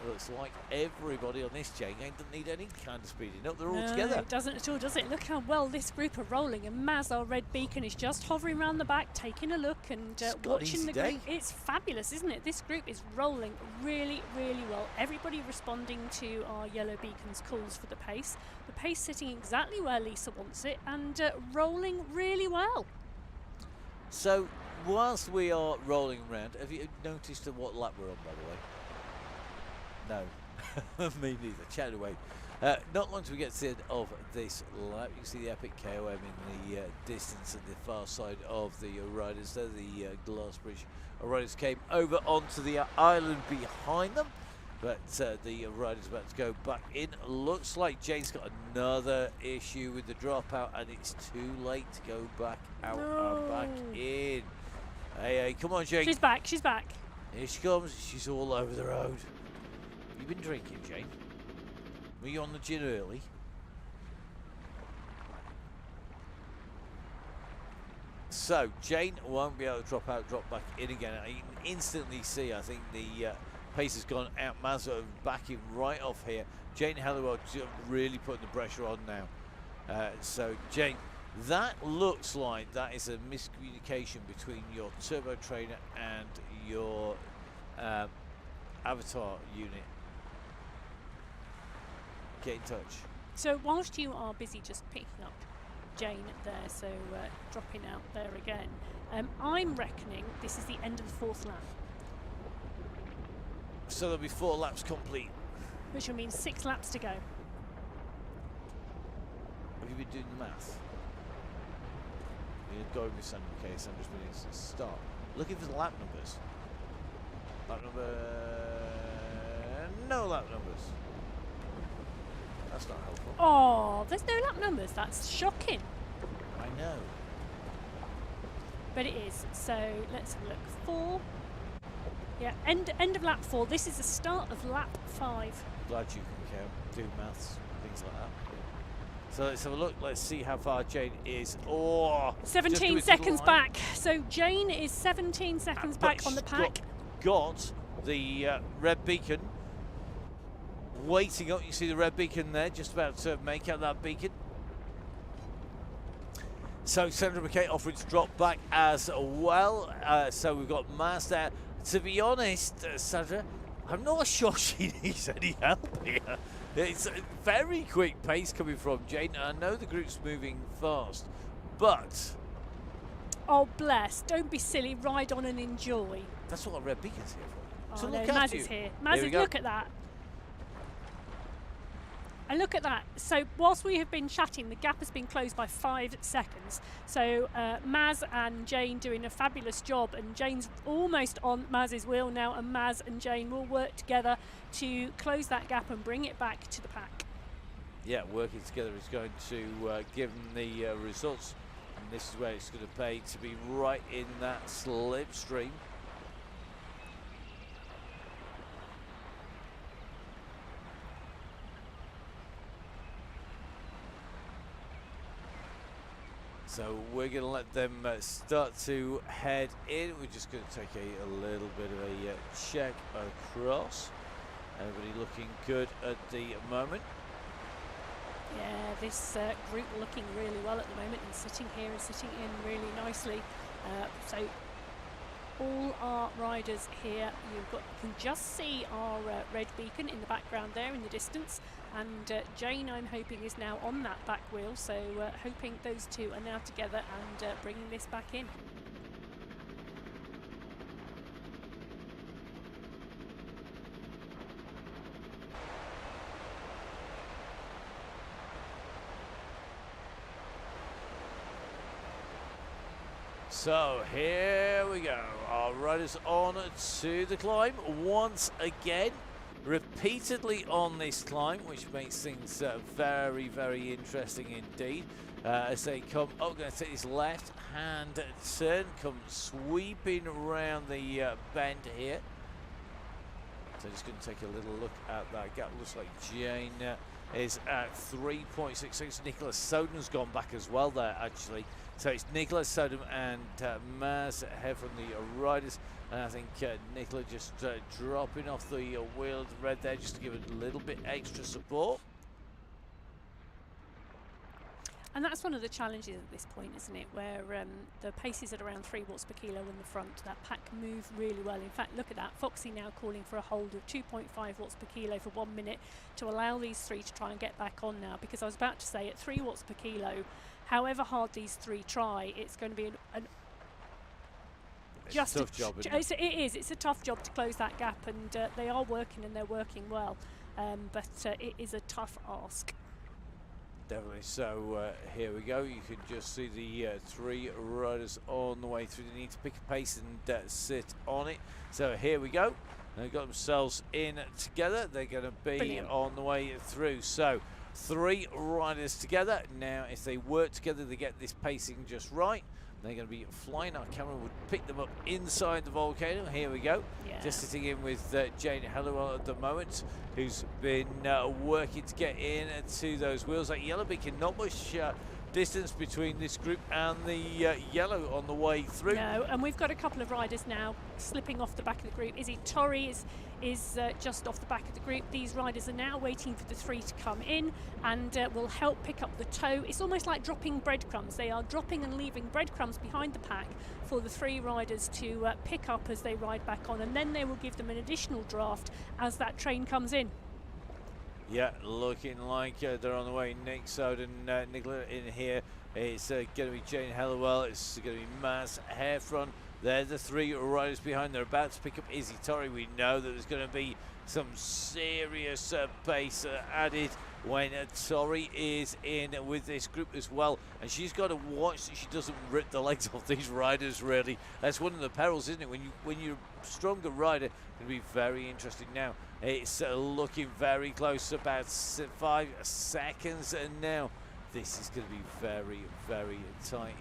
it looks like everybody on this Chaingang doesn't need any kind of speeding up. They're all together. No, it doesn't at all, does it? Look how well this group are rolling. And Maz, our red beacon, is just hovering around the back, taking a look and watching the group. It's fabulous, isn't it? This group is rolling really, really well. Everybody responding to our yellow beacon's calls for the pace. The pace sitting exactly where Lisa wants it and rolling really well. So, whilst we are rolling around, have you noticed what lap we're on, by the way? No, me neither. Chat away. Not long till we get to the end of this lap. You can see the epic KOM in the distance at the far side of the riders there. The glass bridge riders came over onto the island behind them, but the riders about to go back in. Looks like Jane's got another issue with the dropout, and it's too late to go back out and back in. Hey, come on, Jane. She's back. She's back. Here she comes. She's all over the road. You been drinking, Jane? Were you on the gin early? So Jane won't be able to drop back in again. You can instantly see, I think the pace has gone out. Mazda backing right off here. Jane Halliwell really putting the pressure on now. So Jane, that looks like that is a miscommunication between your turbo trainer and your avatar unit. Get in touch. So whilst you are busy just picking up Jane there, so dropping out there again, I'm reckoning this is the end of the fourth lap. So there'll be 4 laps complete. Which will mean 6 laps to go. Have you been doing the math? You're going with Sandra. Okay, Sandra's been in start. Looking for the lap numbers. Lap number... No lap numbers. That's not helpful. Oh, there's no lap numbers. That's shocking. I know. But it is. So let's have a look. 4. Yeah, end of lap 4. This is the start of lap 5. Glad you can count, do maths, things like that. So let's have a look. Let's see how far Jane is. Oh, 17 seconds back. So Jane is 17 seconds back on the pack. Got the red beacon waiting up. You see the red beacon there, just about to make out that beacon. So Sandra McKay offering to drop back as well. So we've got Maz there. To be honest, Sandra, I'm not sure she needs any help here. It's a very quick pace coming from Jane. I know the group's moving fast, but... Oh, bless. Don't be silly. Ride on and enjoy. That's what Red Beacon's here for. Oh, So no, look Maz after is you. here. Maz is, look at that. And look at that. So whilst we have been chatting, the gap has been closed by 5 seconds. So Maz and Jane doing a fabulous job, and Jane's almost on Maz's wheel now, and Maz and Jane will work together to close that gap and bring it back to the pack. Yeah, working together is going to give them the results, and this is where it's going to pay to be right in that slipstream. So we're going to let them start to head in. We're just going to take a little bit of a check across. Everybody looking good at the moment. Yeah, this group looking really well at the moment and sitting here and sitting in really nicely. So all our riders here, you can just see our red beacon in the background there in the distance, and Jane, I'm hoping, is now on that back wheel, so hoping those two are now together and bringing this back in. So here we go, our riders on to the climb once again, repeatedly on this climb, which makes things very, very interesting indeed. As they come up, going to take this left hand turn, come sweeping around the bend here. So just going to take a little look at that gap. Looks like Jane is at 3.6 seconds. Nicholas Soden's gone back as well there, actually. So it's Nicholas Soden and Maz ahead from the riders. And I think Nicola just dropping off the wheel of the red there just to give it a little bit extra support. And that's one of the challenges at this point, isn't it, where the pace is at around 3 watts per kilo in the front. That pack move really well. In fact, look at that. Foxy now calling for a hold of 2.5 watts per kilo for 1 minute to allow these three to try and get back on now, because I was about to say at 3 watts per kilo, however hard these three try, it's going to be It's a tough job, isn't it? It is. It's a tough job to close that gap, and they are working, and they're working well. But it is a tough ask. Definitely. So here we go. You can just see the three riders on the way through. They need to pick a pace and sit on it. So here we go. They've got themselves in together. They're going to be Brilliant. on the way through. So 3 riders together. Now, if they work together, they get this pacing just right. They're going to be flying. Our camera would pick them up inside the volcano. Here we go. Yeah. Just sitting in with Jane Hallowell at the moment, who's been working to get in to those wheels. Like Yellow Beacon, not much distance between this group and the yellow on the way through. No, and we've got a couple of riders now slipping off the back of the group. Izzy Torrey is just off the back of the group. These riders are now waiting for the 3 to come in and will help pick up the tow. It's almost like dropping breadcrumbs. They are dropping and leaving breadcrumbs behind the pack for the 3 riders to pick up as they ride back on, and then they will give them an additional draft as that train comes in. Yeah, looking like they're on the way. Nick Soden, Nicola in here. It's going to be Jane Hallowell. It's going to be Maz Hairfront. They're the 3 riders behind. They're about to pick up Izzy Torrey. We know that there's going to be some serious pace added when Torrey is in with this group as well. And she's got to watch that she doesn't rip the legs off these riders, really. That's one of the perils, isn't it? When you're a stronger rider, it's going to be very interesting now. It's looking very close, about 5 seconds, and now this is going to be very, very tight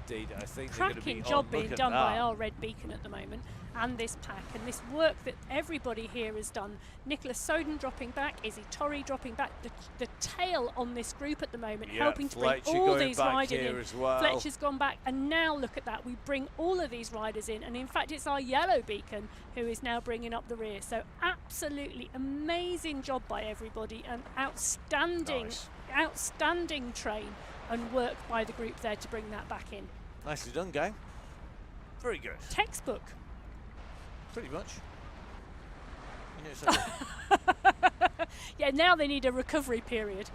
indeed. I think they're going to be cracking job on. being done by our red beacon at the moment, and this pack, and this work that everybody here has done. Nicholas Soden dropping back, Izzy Torrey dropping back, the tail on this group at the moment, helping to bring Fletcher all these riders in. in. As well. Fletcher's gone back, and now look at that, we bring all of these riders in, and in fact it's our yellow beacon who is now bringing up the rear. So absolutely amazing job by everybody, and outstanding train and work by the group there to bring that back in. Nicely done, gang. Very good. Textbook. Pretty much. Yeah, it's okay. Yeah, now they need a recovery period.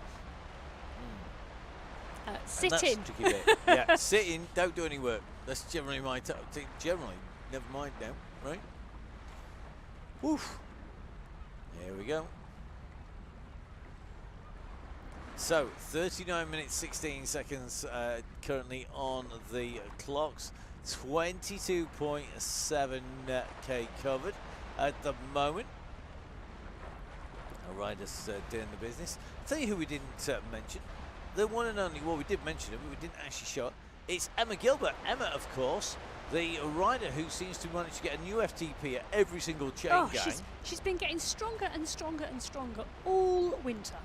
Sit And that's in. the tricky bit. Yeah, sit in, don't do any work. That's generally my generally. Never mind now, right? Woof. There we go. So, 39 minutes, 16 seconds currently on the clocks. 22.7k covered at the moment. Our riders doing the business. I'll tell you who we didn't mention. The one and only, well, we did mention it, but we didn't actually show it. It's Emma Gilbert. Emma, of course, the rider who seems to manage to get a new FTP at every single Chaingang. She's been getting stronger and stronger and stronger all winter.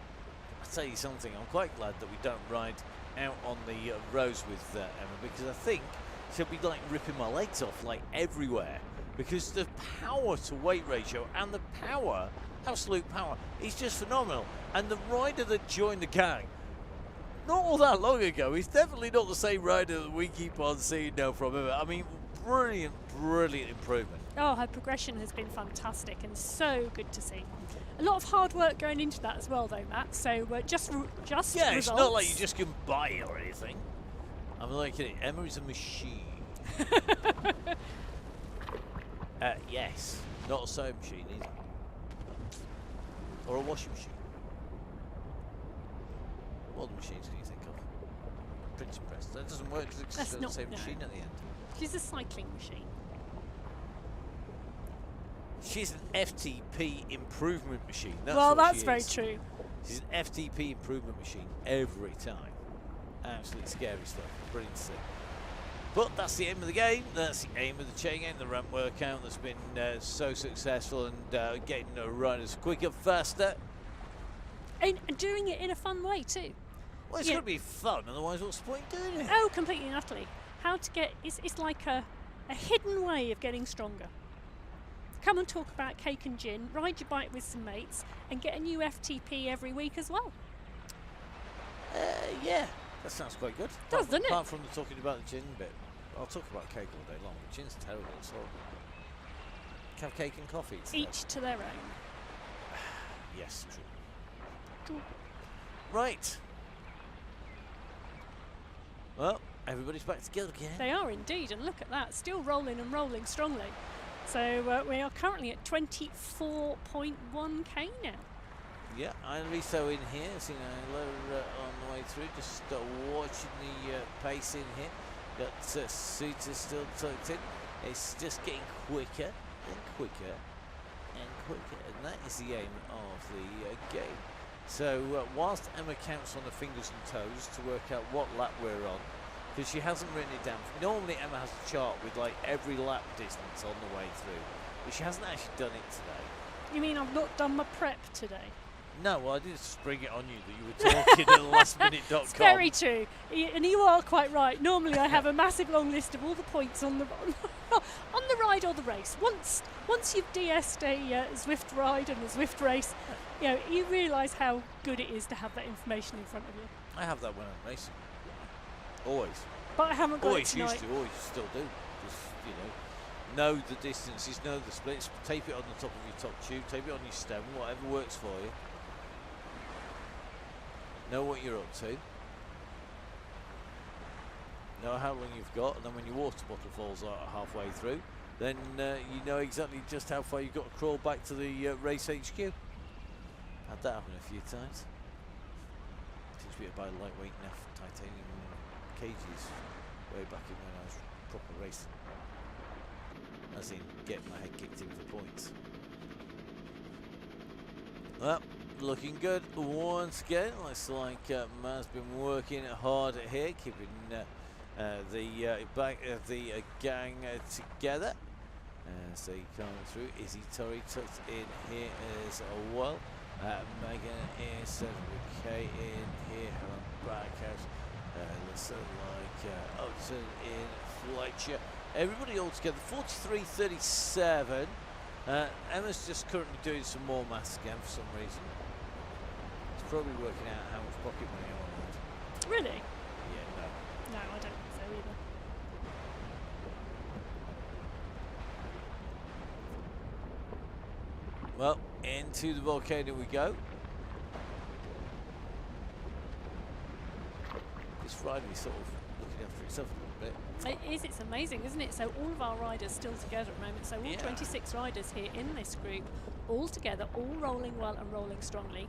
I'll tell you something, I'm quite glad that we don't ride out on the roads with Emma, because I think she'll be like ripping my legs off like everywhere, because the power to weight ratio and the power, absolute power, is just phenomenal. And the rider that joined the gang not all that long ago, he's definitely not the same rider that we keep on seeing now from Emma. I mean, brilliant, brilliant improvement. Oh, her progression has been fantastic and so good to see. A lot of hard work going into that as well, though, Matt. So just yeah, results. It's not like you just can buy it or anything. I'm liking it. Emma is a machine. Yes, not a sewing machine either, or a washing machine. What other machines can you think of? Printing press. That doesn't work because it's That's the not- same no. machine at the end. She's a cycling machine. She's an FTP improvement machine. That's Well, what that's she very is. true. She's an FTP improvement machine every time. Absolutely scary stuff. Brilliant to see. But that's the aim of the game. That's the aim of the Chaingang, the ramp workout that's been so successful, and getting riders quicker, faster. And doing it in a fun way, too. Well, it's Yeah. going to be fun, otherwise what's the point doing it? Oh, completely and utterly. How to get... It's like a hidden way of getting stronger. Come and talk about cake and gin, ride your bike with some mates, and get a new FTP every week as well. Yeah, that sounds quite good. Does, doesn't it? Apart from the talking about the gin bit. I'll talk about cake all day long. Gin's terrible, it's horrible. Have cake and coffee instead. Each to their own. Yes, true. True. Right. Well, everybody's back together again. They are indeed, and look at that, still rolling and rolling strongly. So we are currently at 24.1k now. Yeah, Iris in here, seeing Ayla on the way through, just watching the pace in here. Got Suter still tucked in. It's just getting quicker and quicker and quicker, and that is the aim of the game. So whilst Emma counts on the fingers and toes to work out what lap we're on, because she hasn't written it down. Normally Emma has a chart with like every lap distance on the way through, but she hasn't actually done it today. You mean I've not done my prep today? No, well, I didn't spring it on you that you were talking at lastminute.com. It's very true, and you are quite right. Normally I have a massive long list of all the points on the on the ride or the race. Once you've DS'd a Zwift ride and a Zwift race, you know, you realise how good it is to have that information in front of you. I have that when I'm racing. Always. But I haven't got Always it tonight. used to, always still do. Just, know the distances, know the splits, tape it on the top of your top tube, tape it on your stem, whatever works for you. Know what you're up to. Know how long you've got, and then when your water bottle falls out halfway through, then you know exactly just how far you've got to crawl back to the race HQ. Had that happen a few times. Teach me to buy lightweight enough titanium cages way back in when I was proper racing. As in, get my head kicked in for points. Well, looking good once again. Looks like Matt's been working hard here, keeping the back of the gang together. As they come through, Izzy Torrey tucked in here as well. Megan is Kay in here, Helen Backhouse. Looks like Upton in Fletcher. Everybody all together, 43.37. Emma's just currently doing some more maths again for some reason. It's probably working out how much pocket money I want. Really? Yeah, no. No, I don't think so either. Well, into the volcano we go. This rider is sort of looking after itself a little bit. It is, it's amazing, isn't it? So all of our riders still together at the moment. So all 26 riders here in this group, all together, all rolling well and rolling strongly.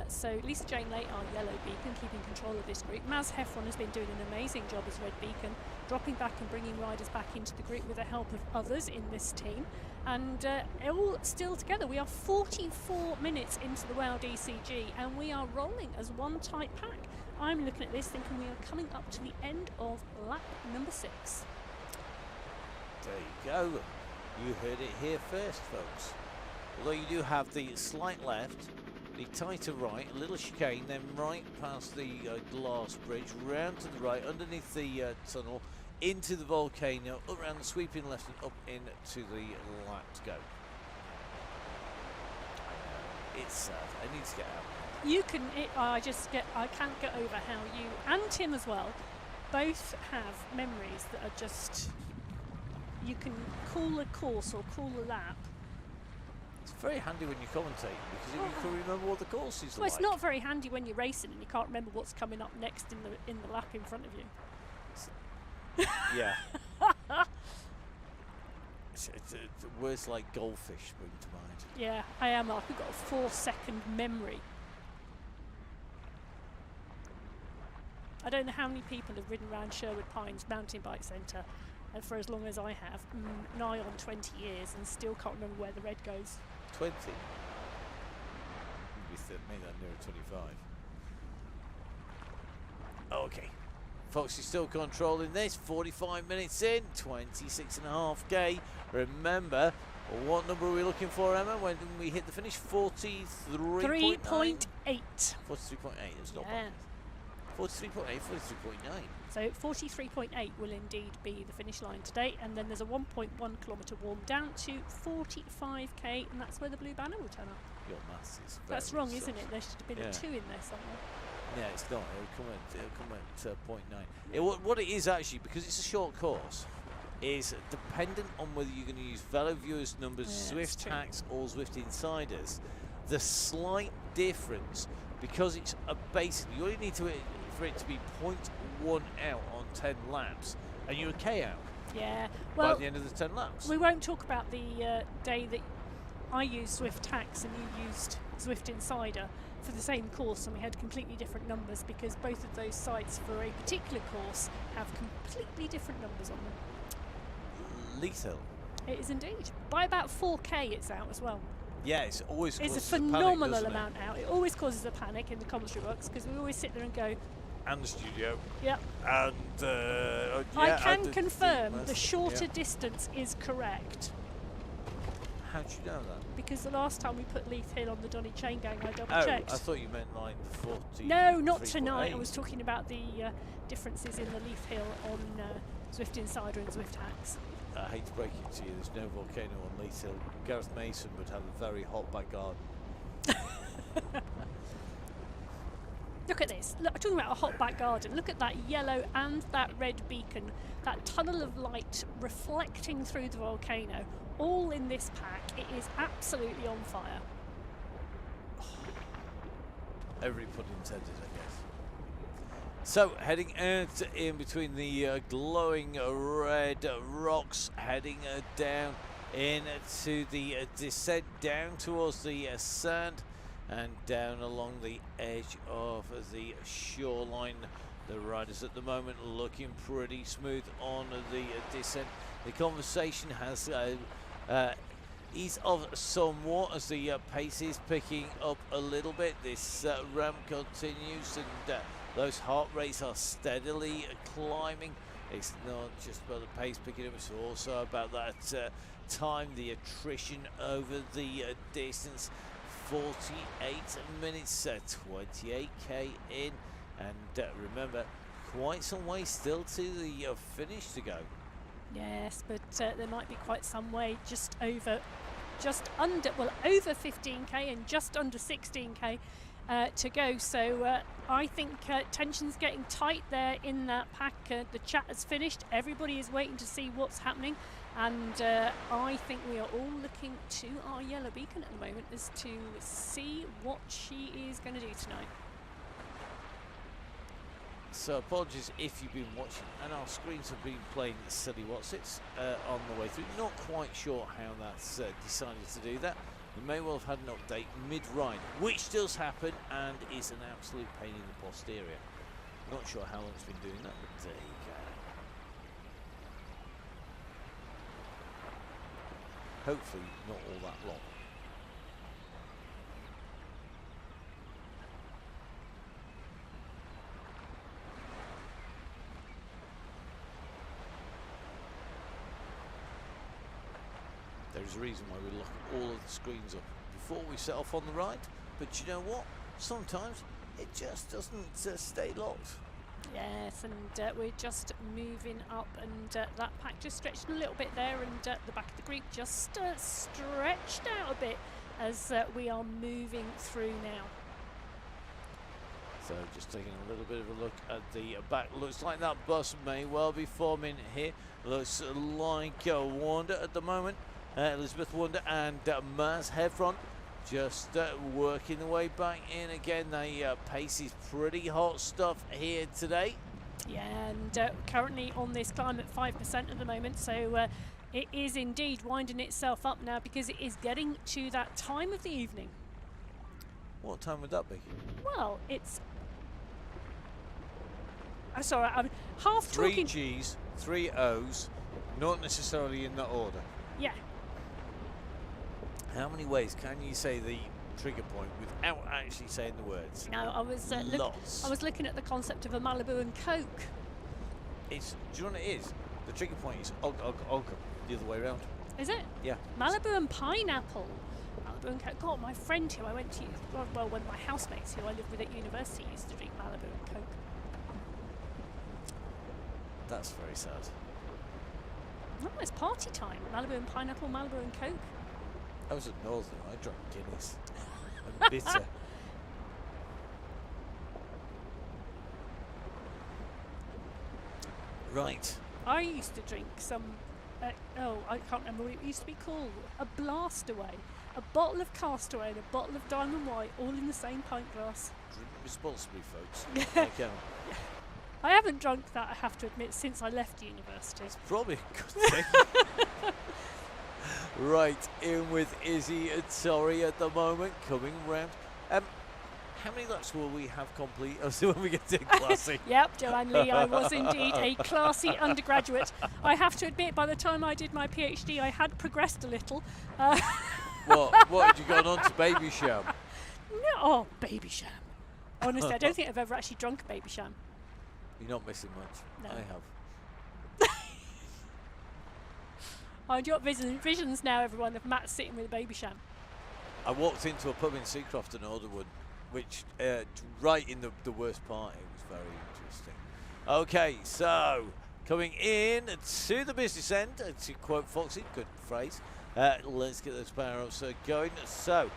So Lisa Jane Late, our yellow beacon, keeping control of this group. Maz Heffron has been doing an amazing job as red beacon, dropping back and bringing riders back into the group with the help of others in this team. And all still together. We are 44 minutes into the WOW DCG and we are rolling as one tight pack. I'm looking at this thinking we are coming up to the end of lap number 6. There you go. You heard it here first, folks. Although you do have the slight left, the tighter right, a little chicane, then right past the glass bridge, round to the right, underneath the tunnel, into the volcano, up around the sweeping left and up into the lap to go. It's sad. I need to get out. You can, I can't get over how you, and Tim as well, both have memories that are just, you can call a course or call a lap. It's very handy when you commentate because you can remember what the course is Well, like. it's not very handy when you're racing and you can't remember what's coming up next in the lap in front of you. Yeah. it's words like goldfish spring to mind. Yeah, I am. Mark. We've got a 4-second memory. I don't know how many people have ridden around Sherwood Pines Mountain Bike Centre for as long as I have, nigh on 20 years, and still can't remember where the red goes. 20? Make that nearer 25. Okay. Fox is still controlling this. 45 minutes in, 26.5k. Remember, what number are we looking for, Emma, when we hit the finish? 43.8? 3.8. 43.8, it's not bad. 43.8, 43.9. So 43.8 will indeed be the finish line today, and then there's a 1.1 kilometre warm down to 45k, and that's where the blue banner will turn up. Your maths is very That's wrong, soft. isn't it? There should have been a 2 in there somewhere. Yeah, it's not. It'll come at 0.9. What it is actually, because it's a short course, is dependent on whether you're going to use Velo Viewers numbers, Zwift hacks, or Zwift Insiders. The slight difference, because it's basically you only need to for it to be 0.1 out on 10 laps, and you're a K out. Yeah. Well, by the end of the 10 laps. We won't talk about the day that I used Zwift hacks and you used Zwift Insider for the same course, and we had completely different numbers because both of those sites for a particular course have completely different numbers on them. Lethal. It is indeed. By about 4k it's out as well. Yeah, it's always It's a causes panic, phenomenal amount out. It always causes a panic in the commentary box because we always sit there and go, and the studio. Yep. And I can confirm the shorter distance is correct. How'd you know that? Because the last time we put Leith Hill on the Donny Chaingang, I double checked. I thought you meant like 40. No, not tonight. I was talking about the differences in the Leith Hill on Zwift Insider and Zwift Hacks. I hate to break it to you, there's no volcano on Leith Hill. Gareth Mason would have a very hot back garden. Look at this. Look, I'm talking about a hot back garden. Look at that yellow and that red beacon, that tunnel of light reflecting through the volcano, all in this pack. It is absolutely on fire. Every pun intended, I guess. So, heading out in between the glowing red rocks, heading down into the descent down towards the sand and down along the edge of the shoreline. The riders at the moment looking pretty smooth on the descent. The conversation has eased off somewhat as the pace is picking up a little bit. This ramp continues and those heart rates are steadily climbing. It's not just about the pace picking up, it's also about that time, the attrition over the distance. 48 minutes, 28k in, and remember, quite some way still to the finish to go. Yes, but there might be quite some way, over 15k and just under 16k to go. So I think tension's getting tight there in that pack. The chat has finished. Everybody is waiting to see what's happening. And I think we are all looking to our yellow beacon at the moment as to see what she is going to do tonight. So apologies if you've been watching and our screens have been playing silly whatsits on the way through. Not quite sure how that's decided to do that. We may well have had an update mid-ride, which does happen and is an absolute pain in the posterior. Not sure how long it's been doing that, but there you go. Hopefully not all that long. There's a reason why we lock all of the screens up before we set off on the ride, but you know what? Sometimes it just doesn't stay locked. Yes, and we're just moving up, and that pack just stretched a little bit there, and the back of the group just stretched out a bit as we are moving through now. So just taking a little bit of a look at the back. Looks like that bus may well be forming here. Looks like Wanda at the moment. Elizabeth Wonder and Maz Hevron just working their way back in again. The pace is pretty hot stuff here today. Yeah, and currently on this climb at 5% at the moment, so it is indeed winding itself up now because it is getting to that time of the evening. What time would that be? Well, it's... I'm sorry, I'm half Three talking... G's, 3 O's, not necessarily in that order. Yeah. How many ways can you say the trigger point without actually saying the words? No, I was Lots. I was looking at the concept of a Malibu and Coke. It's, do you know what it is? The trigger point is og, the other way around. Is it? Yeah. Malibu and pineapple. Malibu and Coke. God, my friend who I went to, well, one of my housemates who I lived with at university used to drink Malibu and Coke. That's very sad. No, it's party time. Malibu and pineapple, Malibu and Coke. I was at Northern, I drank Guinness. And bitter. Right. I used to drink some, I can't remember what it used to be called, a blast away. A bottle of Castaway and a bottle of Diamond White all in the same pint glass. Drink responsibly, folks. Okay. I haven't drunk that, I have to admit, since I left university. It's probably a good thing. Right, in with Izzy and Tori at the moment, coming round. How many laps will we have complete when we get to classy? Yep, Joanne Lee, I was indeed a classy undergraduate. I have to admit, by the time I did my PhD, I had progressed a little. What had you gone on to Baby Sham? No, oh, Baby Sham. Honestly, I don't think I've ever actually drunk a Baby Sham. You're not missing much. No. I have. I've got visions now, everyone, of Matt sitting with a Baby Sham. I walked into a pub in Seacroft and ordered one, which right in the worst part. It was very interesting. Okay, so coming in to the business end, to quote Foxy, good phrase. Let's get those power ups going. So,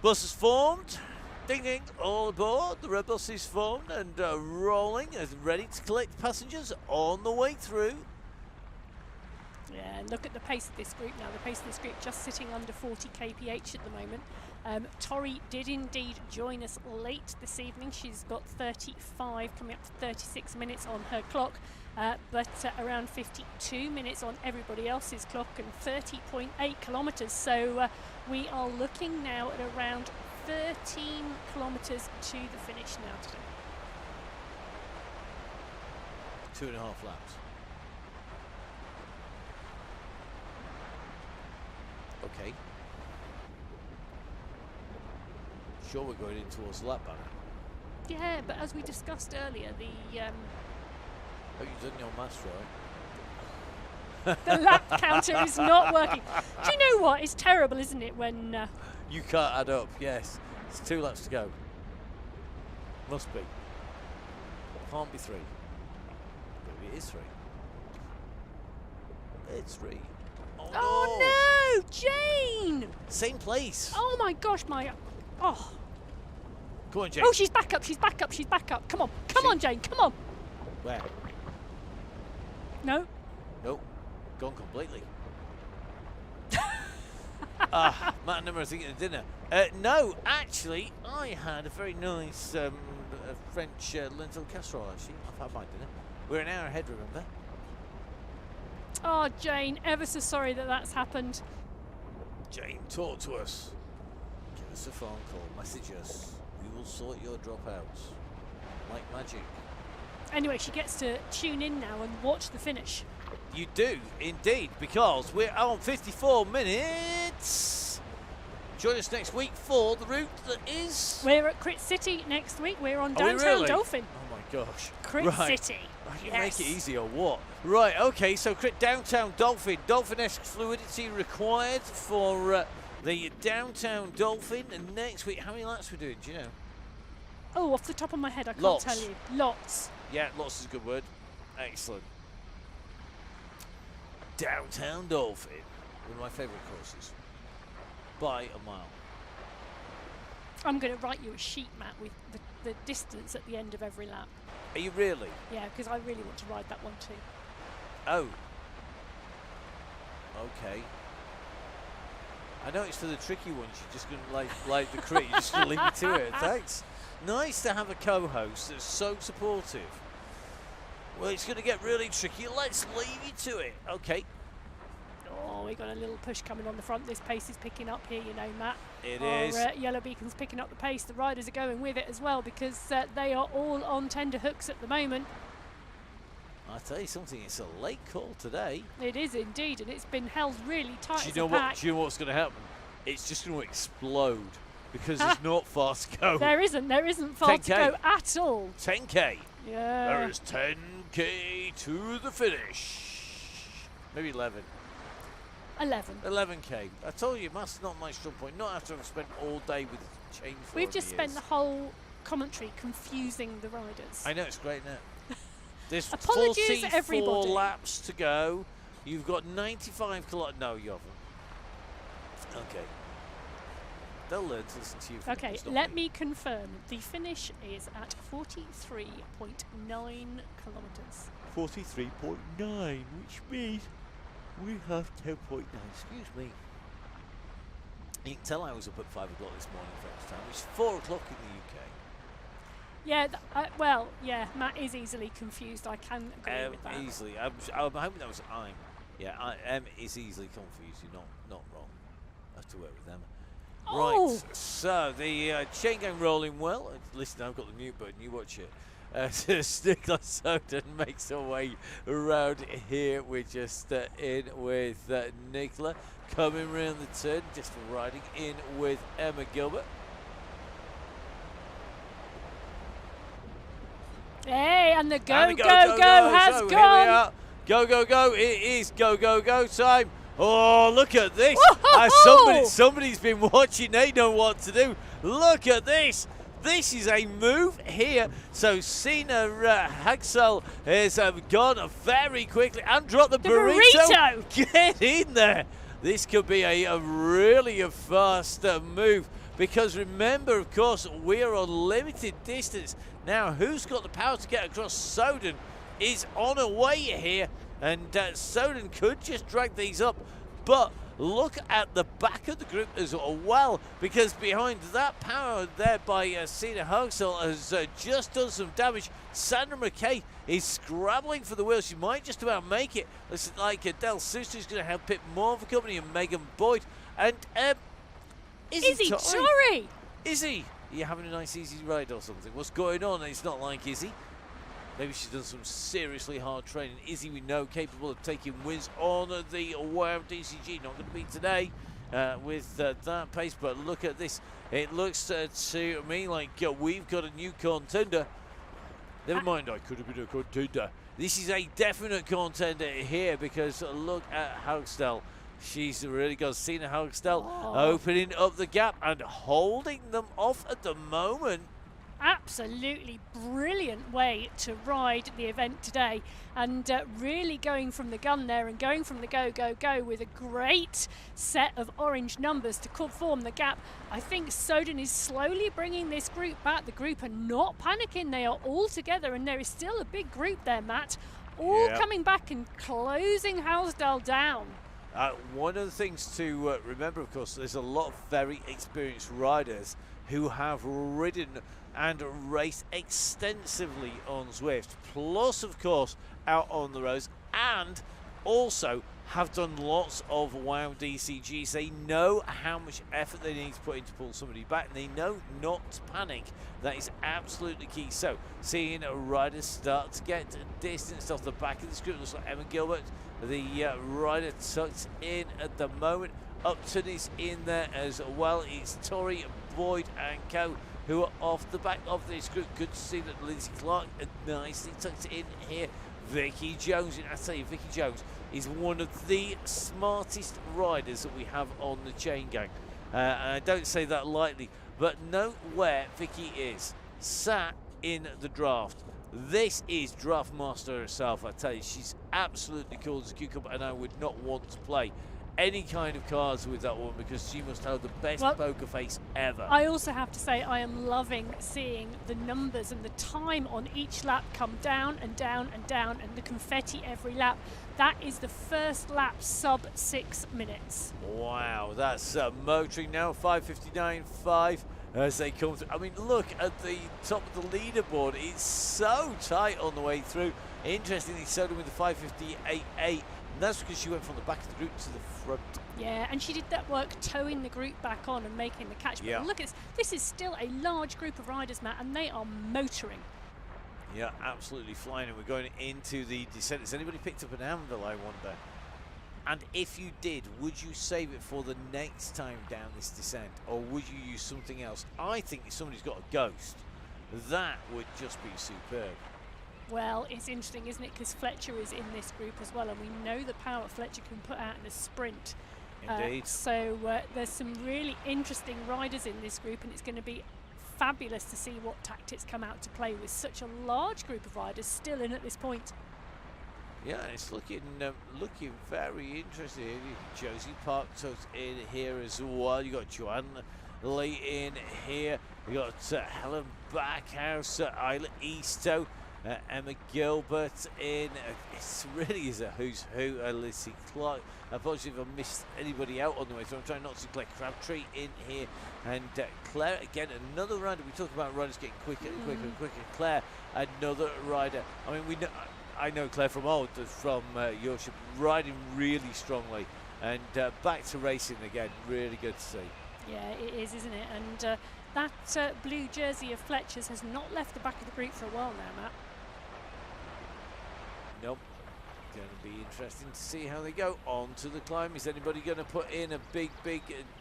bus is formed. Ding ding, all aboard. The red bus is formed and rolling, and ready to collect passengers on the way through. Yeah, and look at the pace of this group now. The pace of this group just sitting under 40 kph at the moment. Tori did indeed join us late this evening. She's got 35, coming up to 36 minutes on her clock, but around 52 minutes on everybody else's clock and 30.8 kilometres. So we are looking now at around 13 kilometres to the finish now today. 2.5 laps. Okay. Sure, we're going in towards the lap banner. Yeah, but as we discussed earlier, the Have you done your maths right? the lap counter is not working. Do you know what? It's terrible, isn't it, when... You can't add up, yes. It's 2 laps to go. Must be. Can't be 3. Maybe it is 3. It's 3. Oh no! Jane! Same place. Oh my gosh, my... Oh. Come on, Jane. Oh, she's back up, she's back up, she's back up. Come on, come on, Jane, come on. Where? No? Nope. gone completely. Matt and Emma are thinking of dinner. No, actually, I had a very nice French lentil casserole, actually. I've had my dinner. We're an hour ahead, remember? Oh, Jane, ever so sorry that that's happened. Jane, talk to us. Give us a phone call. Message us. We will sort your dropouts. Like magic. Anyway, she gets to tune in now and watch the finish. You do, indeed, because we're on 54 minutes. Join us next week for the route that is... We're at Crit City next week. We're on Are we Downtown really? Dolphin. Oh my gosh. Crit Right. City. You Yes. make it easy or what? Right, okay, so Crit Downtown Dolphin. Dolphin-esque fluidity required for the Downtown Dolphin. And next week, how many laps are we doing, do you know? Oh, off the top of my head, I can't Lots. tell you. Lots. Yeah, lots is a good word. Excellent. Downtown Dolphin. One of my favourite courses. By a mile. I'm going to write you a sheet, Matt, with the distance at the end of every lap. Are you really? Yeah, because I really want to ride that one too. Oh. Okay. I know it's for the tricky ones. You're just going to like the crit. You're just going to leave me to it. Thanks. Nice to have a co-host that's so supportive. Well, it's going to get really tricky. Let's leave you to it. Okay. Oh, we got a little push coming on the front. This pace is picking up here, you know, Matt. It Our is. Yellow Beacon's picking up the pace. The riders are going with it as well because they are all on tender hooks at the moment. I'll tell you something. It's a late call today. It is indeed, and it's been held really tight Do you as know a what? pack. Do you know what's going to happen? It's just going to explode because there's not far to go. There isn't far to 10K. go at all. 10k. Yeah. There is 10k to the finish. Maybe 11. 11. 11k. I told you, that's not my strong point. Not after I've spent all day with the chainsaw. We've just spent the whole commentary confusing the riders. I know, it's great now. There's Apologies, 44 everybody. laps to go. You've got 95 kilometers. No, you haven't. Okay. They'll learn to listen to you. Okay, let me confirm. The finish is at 43.9 kilometres. 43.9, which means we have 10.9. Excuse me. You can tell I was up at 5 o'clock this morning first time. It's 4 o'clock in the UK. Yeah, well, yeah, Matt is easily confused. I can agree with that. Easily. I'm hoping that was I'm. Yeah, M is easily confused. You're not wrong. I have to work with them. Oh. Right, so the Chaingang rolling well. Listen, I've got the mute button. You watch it. Nicola Soden makes her way around here. We're just in with Nicola coming around the turn, just riding in with Emma Gilbert. Hey, and the go And the has so gone. Here we are. Go. It is go time. Oh, look at this. Somebody's been watching. They know what to do. Look at this. This is a move here. So Sina Hagsel has gone very quickly and dropped the burrito. Get in there. This could be a really fast move. Because remember, of course, we are on limited distance. Now, who's got the power to get across? Soden is on her way here. And Soden could just drag these up. But look at the back of the group as well. Because behind that power there by Sina Hagsel has just done some damage. Sandra McKay is scrabbling for the wheel. She might just about make it. Looks like Adele Suster is going to help Pip more for company and Megan Boyd. And Izzy Torrey. Izzy, are you having a nice easy ride or something? What's going on? It's not like Izzy. Maybe she's done some seriously hard training. Izzy, we know, capable of taking wins on the WOW DCG. Not going to be today with that pace, but look at this. It looks to me like we've got a new contender. Never mind, I could have been a contender. This is a definite contender here because look at Haugstel. She's really got Sina Haugstel opening up the gap and holding them off at the moment. Absolutely brilliant way to ride the event today, and really going from the gun there and going from the go with a great set of orange numbers to form the gap. I think Soden is slowly bringing this group back. The group are not panicking. They are all together, and there is still a big group there, Matt, all coming back and closing Housdale down. One of the things to remember, of course, there's a lot of very experienced riders who have ridden and raced extensively on Zwift, plus, of course, out on the roads, and also have done lots of WOW DCGs. They know how much effort they need to put in to pull somebody back, and they know not to panic. That is absolutely key. So, seeing riders start to get distanced off the back of this group, looks like Emma Gilbert, the rider tucked in at the moment. Upton is in there as well. It's Tori, Boyd and Co who are off the back of this group. Good to see that Lindsay Clark nicely tucked in here. Vicky Jones, and I tell you, Vicky Jones is one of the smartest riders that we have on the Chaingang. And I don't say that lightly, but note where Vicky is, sat in the draft. This is Draft Master herself, I tell you. She's absolutely cool as a cucumber, and I would not want to play any kind of cards with that one because she must have the best poker face ever. I also have to say I am loving seeing the numbers and the time on each lap come down and down and down, and the confetti every lap. That is the first lap sub 6 minutes. Wow, that's motoring now, 5:59.5 as they come through. I mean, look at the top of the leaderboard. It's so tight on the way through. Interestingly, so with the 5:58.8. And that's because she went from the back of the group to the front. Yeah, and she did that work towing the group back on and making the catch. But look, this is still a large group of riders, Matt, and they are motoring. Yeah, absolutely flying. And we're going into the descent. Has anybody picked up an anvil, I wonder? And if you did, would you save it for the next time down this descent? Or would you use something else? I think if somebody's got a ghost, that would just be superb. Well, it's interesting, isn't it? Because Fletcher is in this group as well, and we know the power Fletcher can put out in a sprint. Indeed. So there's some really interesting riders in this group, and it's going to be fabulous to see what tactics come out to play with such a large group of riders still in at this point. Yeah, it's looking very interesting. Josie Park tucked in here as well. You got Joanne Lee in here. You got Helen Backhouse, Isla Easto. Emma Gilbert in. It really is a who's who. Lizzie Clark. Apologies if I missed anybody out on the way, so I'm trying not to. Claire Crabtree in here, and Claire again, another rider. We talk about riders getting quicker and quicker and quicker. Claire, another rider. I mean, we know. I know Claire from Yorkshire, riding really strongly, and back to racing again. Really good to see. Yeah, it is, isn't it? And that blue jersey of Fletcher's has not left the back of the group for a while now, Matt. Nope. Going to be interesting to see how they go on to the climb. Is anybody going to put in a big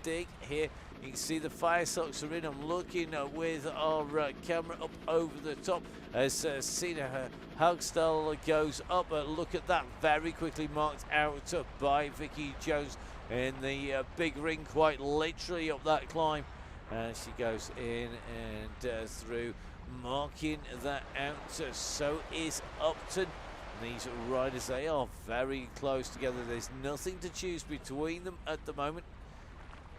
dig here? You can see the fire socks are in. I'm looking with our camera up over the top as Sina Hugstall goes up. Look at that, very quickly marked out by Vicky Jones in the big ring, quite literally up that climb. She goes in and through, marking that out. So is Upton. These riders, they are very close together. There's nothing to choose between them at the moment.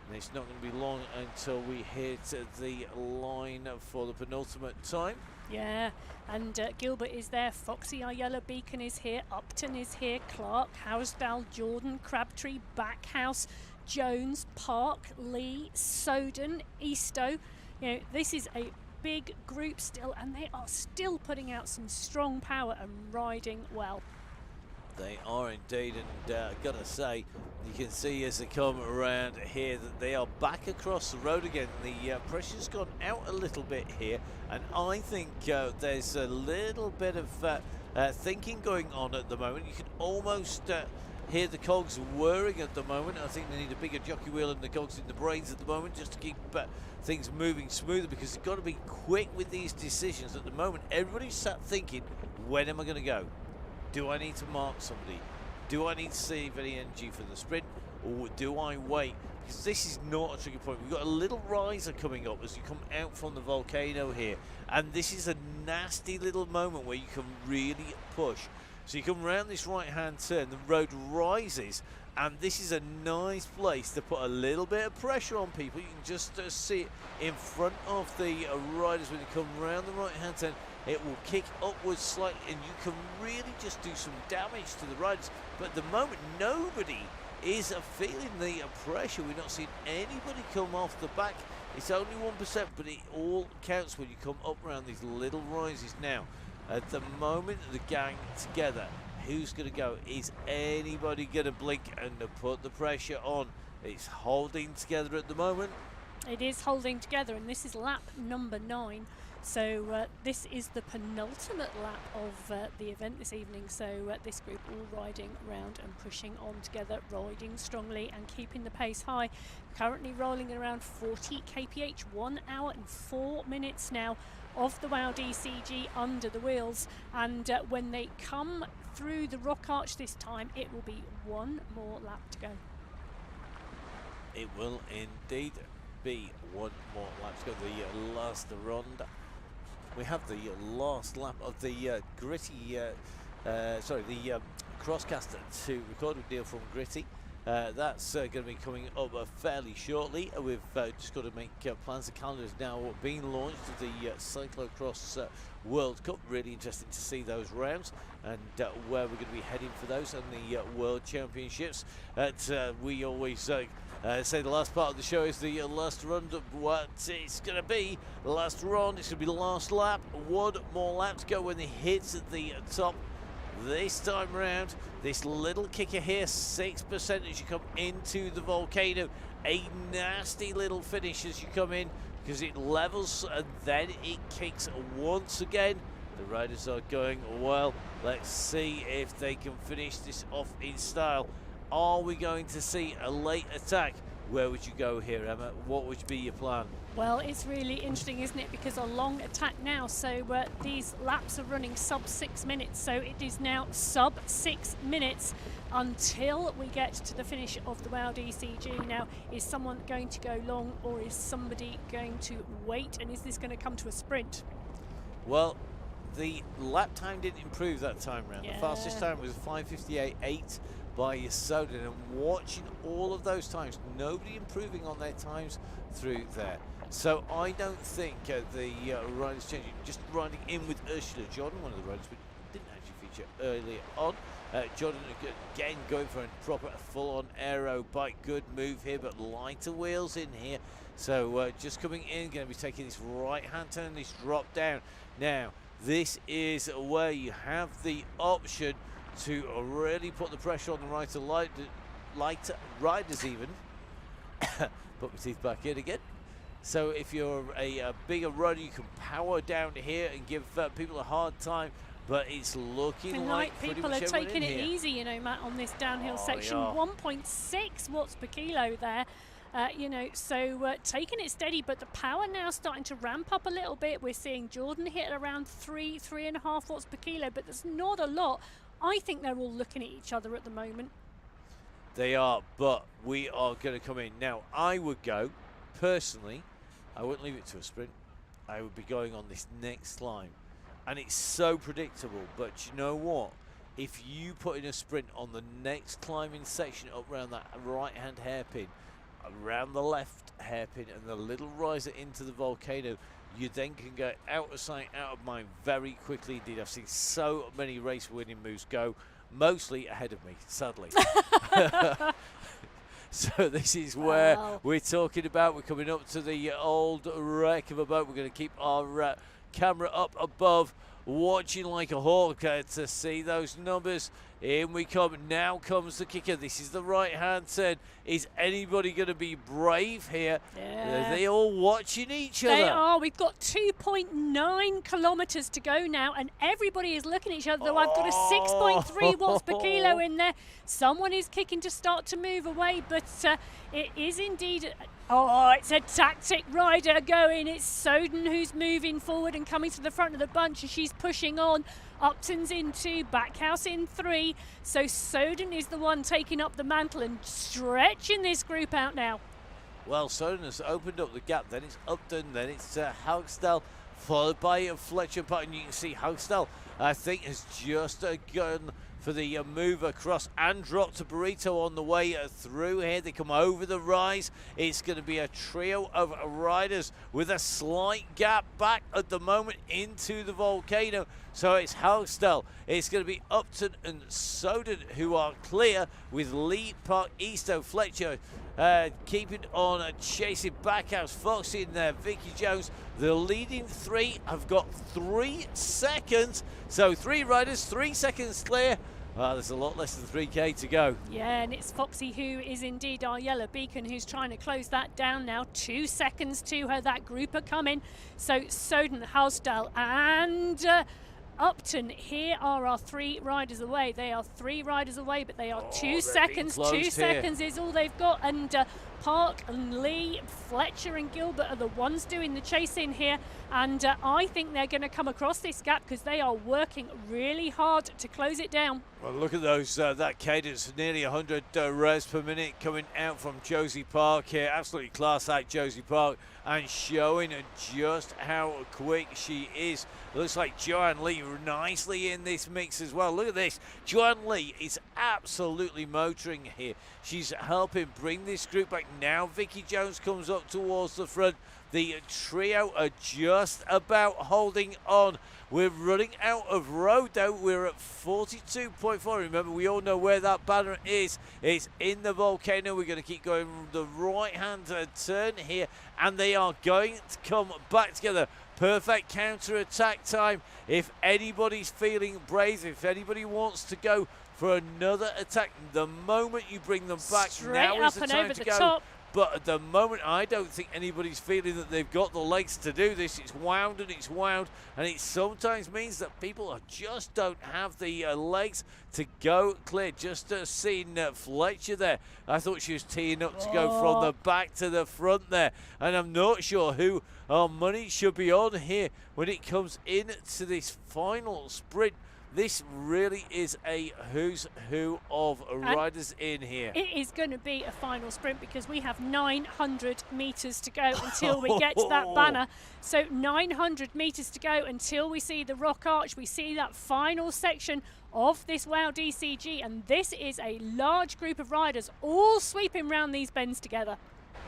And it's not going to be long until we hit the line for the penultimate time. Yeah, and Gilbert is there. Foxy, our yellow beacon, is here. Upton is here. Clark, Housdale, Jordan, Crabtree, Backhouse, Jones, Park, Lee, Soden, Easto. You know, this is a big group still, and they are still putting out some strong power and riding well. They are indeed, and I've got to say, you can see as they come around here that they are back across the road again. The pressure's gone out a little bit here, and I think there's a little bit of thinking going on at the moment. You can almost hear the cogs whirring at the moment. I think they need a bigger jockey wheel and the cogs in the brains at the moment just to keep things moving smoother, because they've got to be quick with these decisions at the moment. Everybody's sat thinking, when am I going to go? Do I need to mark somebody? Do I need to save any energy for the sprint, or do I wait? Because this is not a tricky point. We've got a little riser coming up as you come out from the volcano here, and this is a nasty little moment where you can really push. So you come around this right-hand turn, the road rises, and this is a nice place to put a little bit of pressure on people. You can just see it in front of the riders when you come around the right-hand turn. it will kick upwards slightly, and you can really just do some damage to the riders. But at the moment, nobody is feeling the pressure. We're not seeing anybody come off the back. It's only 1%, but it all counts when you come up around these little rises now. At the moment, the gang together. Who's going to go? Is anybody going to blink and put the pressure on? It's holding together at the moment. It is holding together, and this is lap number 9. So this is the penultimate lap of the event this evening. So this group all riding around and pushing on together, riding strongly and keeping the pace high. Currently rolling at around 40 kph, 1 hour and 4 minutes now of the WOW DCG under the wheels. And when they come through the rock arch this time, it will be one more lap to go. It will indeed be one more lap to go. The last round. We have the last lap of the Gritty, the Crosscaster to recorded deal from Gritty. That's going to be coming up fairly shortly. We've just got to make plans. The calendar is now being launched of the Cyclocross World Cup. Really interesting to see those rounds and where we're going to be heading for those and the World Championships. We always say the last part of the show is the last run. What it's going to be, the last run, it's going to be the last lap. One more lap to go when it hits at the top. This time round, this little kicker here, 6% as you come into the volcano. A nasty little finish as you come in because it levels and then it kicks once again. The riders are going well. Let's see if they can finish this off in style. Are we going to see a late attack? Where would you go here, Emma? What would be your plan? Well, it's really interesting, isn't it? Because a long attack now. So these laps are running sub 6 minutes. So it is now sub 6 minutes until we get to the finish of the WOW DCG. Now, is someone going to go long or is somebody going to wait? And is this going to come to a sprint? Well, the lap time didn't improve that time round. Yeah. The fastest time was 5:58.8 by Soden, and watching all of those times, nobody improving on their times through there. So I don't think the riders changing. Just riding in with Ursula Jordan, one of the riders, but didn't actually feature earlier on. Jordan again going for a proper full-on aero bike. Good move here, but lighter wheels in here. So just coming in, going to be taking this right-hand turn, this drop down. Now, this is where you have the option to really put the pressure on the lighter riders even. Put my teeth back in again. So if you're a bigger rider, you can power down here and give people a hard time. But it's looking like people are taking it easy, you know, Matt, on this downhill section. 1.6 watts per kilo there. Taking it steady, but the power now starting to ramp up a little bit. We're seeing Jordan hit around 3.5 watts per kilo, but there's not a lot. I think they're all looking at each other at the moment. They are, but we are going to come in. Now, I would go, personally, I wouldn't leave it to a sprint. I would be going on this next climb. And it's so predictable, but you know what? If you put in a sprint on the next climbing section up around that right-hand hairpin, around the left hairpin and the little riser into the volcano, you then can go out of sight, out of mind very quickly indeed. I've seen so many race-winning moves go, mostly ahead of me, sadly. So this is where we're talking about. We're coming up to the old wreck of a boat. We're going to keep our camera up above, watching like a hawk to see those numbers. In we come. Now comes the kicker. This is the right-hand turn. Is anybody going to be brave here? Yeah. Are they all watching each other? They are. We've got 2.9 kilometres to go now, and everybody is looking at each other. Though I've got a 6.3 watts per kilo in there. Someone is kicking to start to move away, but it is indeed... it's a tactic rider going. It's Soden who's moving forward and coming to the front of the bunch, and she's pushing on. Upton's in 2, Backhouse in 3. So Soden is the one taking up the mantle and stretching this group out now. Well, Soden has opened up the gap. Then it's Upton. Then it's Haugsdal, followed by Fletcher. And you can see Haugsdal, I think, has just gone for the move across and drop to Burrito on the way through here. They come over the rise. It's going to be a trio of riders with a slight gap back at the moment into the volcano. So it's Halstel, it's going to be Upton and Soden who are clear, with Lee, Park, Easto, Fletcher keeping on chasing Backhouse, Foxy in there, Vicky Jones. The leading three have got 3 seconds. So 3 riders, 3 seconds clear. There's a lot less than 3K to go. Yeah, and it's Foxy who is indeed our yellow beacon who's trying to close that down now. 2 seconds to her. That group are coming. So Soden, Halstel and Upton, here are our 3 riders away. They are 3 riders away, but they are 2 seconds. 2 seconds is all they've got. And Park and Lee, Fletcher and Gilbert are the ones doing the chasing here. And I think they're going to come across this gap because they are working really hard to close it down. Well, look at those, that cadence, nearly 100 revs per minute coming out from Josie Park here. Absolutely class act, Josie Park, and showing just how quick she is. Looks like Joanne Lee nicely in this mix as well. Look at this. Joanne Lee is absolutely motoring here. She's helping bring this group back. Now Vicky Jones comes up towards the front. The trio are just about holding on. We're running out of road though. We're at 42.4. Remember, we all know where that banner is. It's in the volcano. We're going to keep going the right-hand turn here, and they are going to come back together. Perfect counter-attack time. If anybody's feeling brave, if anybody wants to go for another attack, the moment you bring them back, straight now up is the and time over to the go. top. But at the moment, I don't think anybody's feeling that they've got the legs to do this. It's wound and it's wound, and it sometimes means that people just don't have the legs to go clear. Just seeing Fletcher there, I thought she was teeing up to go from the back to the front there, and I'm not sure who our money should be on here when it comes into this final sprint. This really is a who's who of riders in here. It is going to be a final sprint because we have 900 metres to go until we get to that banner. So 900 metres to go until we see the rock arch. We see that final section of this WOW DCG, and this is a large group of riders all sweeping round these bends together.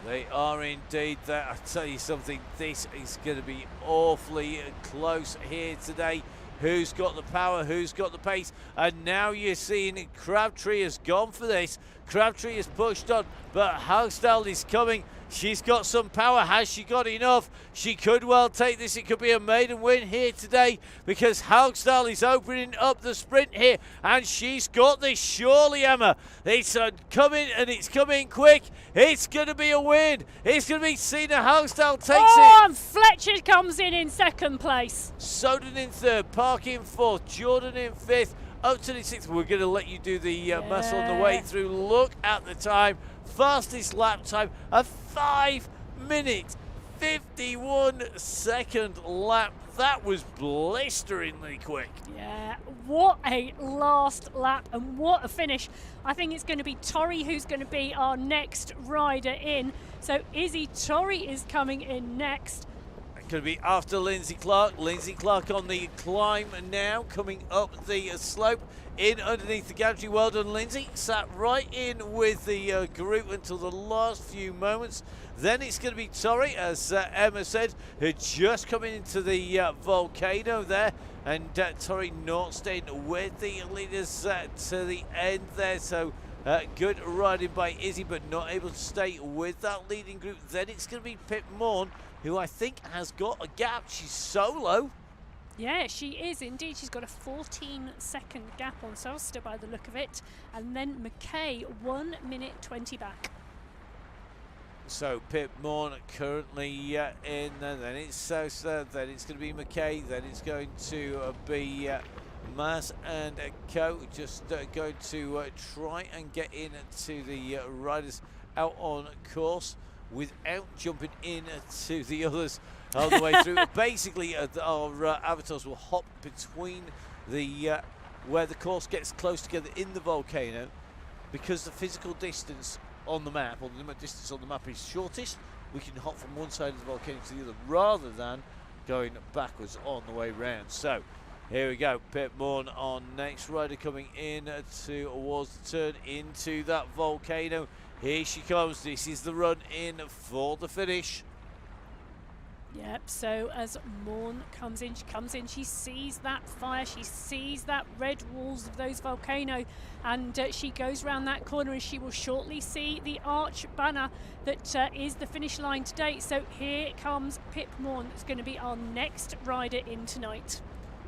They are indeed that. I tell you something, this is going to be awfully close here today. Who's got the power? Who's got the pace? And now you're seeing Crabtree has gone for this. Crabtree is pushed on, but Haugstad is coming. She's got some power. Has she got enough? She could well take this. It could be a maiden win here today because Haugstad is opening up the sprint here, and she's got this. Surely, Emma. It's coming, and it's coming quick. It's going to be a win. It's going to be Sina Haugstad takes it. And Fletcher comes in second place. Soden in third, Park in fourth, Jordan in fifth, Upton in sixth. We're going to let you do the muscle on the way through. Look at the time. Fastest lap time, a 5 minute 51 second lap. That was blisteringly quick. Yeah, what a last lap and what a finish. I think it's going to be Torrey who's going to be our next rider in. So Izzy Torrey is coming in next. Going to be after Lindsay Clark. Lindsay Clark on the climb now, coming up the slope. In underneath the gantry. Well done, Lindsay. Sat right in with the group until the last few moments. Then it's going to be Torrey, as Emma said, who just coming into the volcano there. And Torrey not staying with the leaders to the end there. So good riding by Izzy, but not able to stay with that leading group. Then it's going to be Pip Morn, who I think has got a gap. She's solo. Yeah, she is indeed. She's got a 14-second gap on Solster by the look of it. And then McKay, 1 minute 20 back. So Pip Morn currently in, then it's Solster, then it's going to be McKay, then it's going to be Mas and Co. Just going to try and get into the riders out on course without jumping into the others all the way through. Basically, our avatars will hop between the where the course gets close together in the volcano, because the physical distance on the map, or the limit distance on the map, is shortest. We can hop from one side of the volcano to the other rather than going backwards on the way round. So Here we go, Pip Morn on next rider coming in towards the turn into that volcano. Here she comes, this is the run in for the finish. Yep, so as Morn comes in, she sees that fire, she sees that red walls of those volcano, and she goes round that corner and she will shortly see the arch banner that is the finish line today. So here comes Pip Morn, that's going to be our next rider in tonight.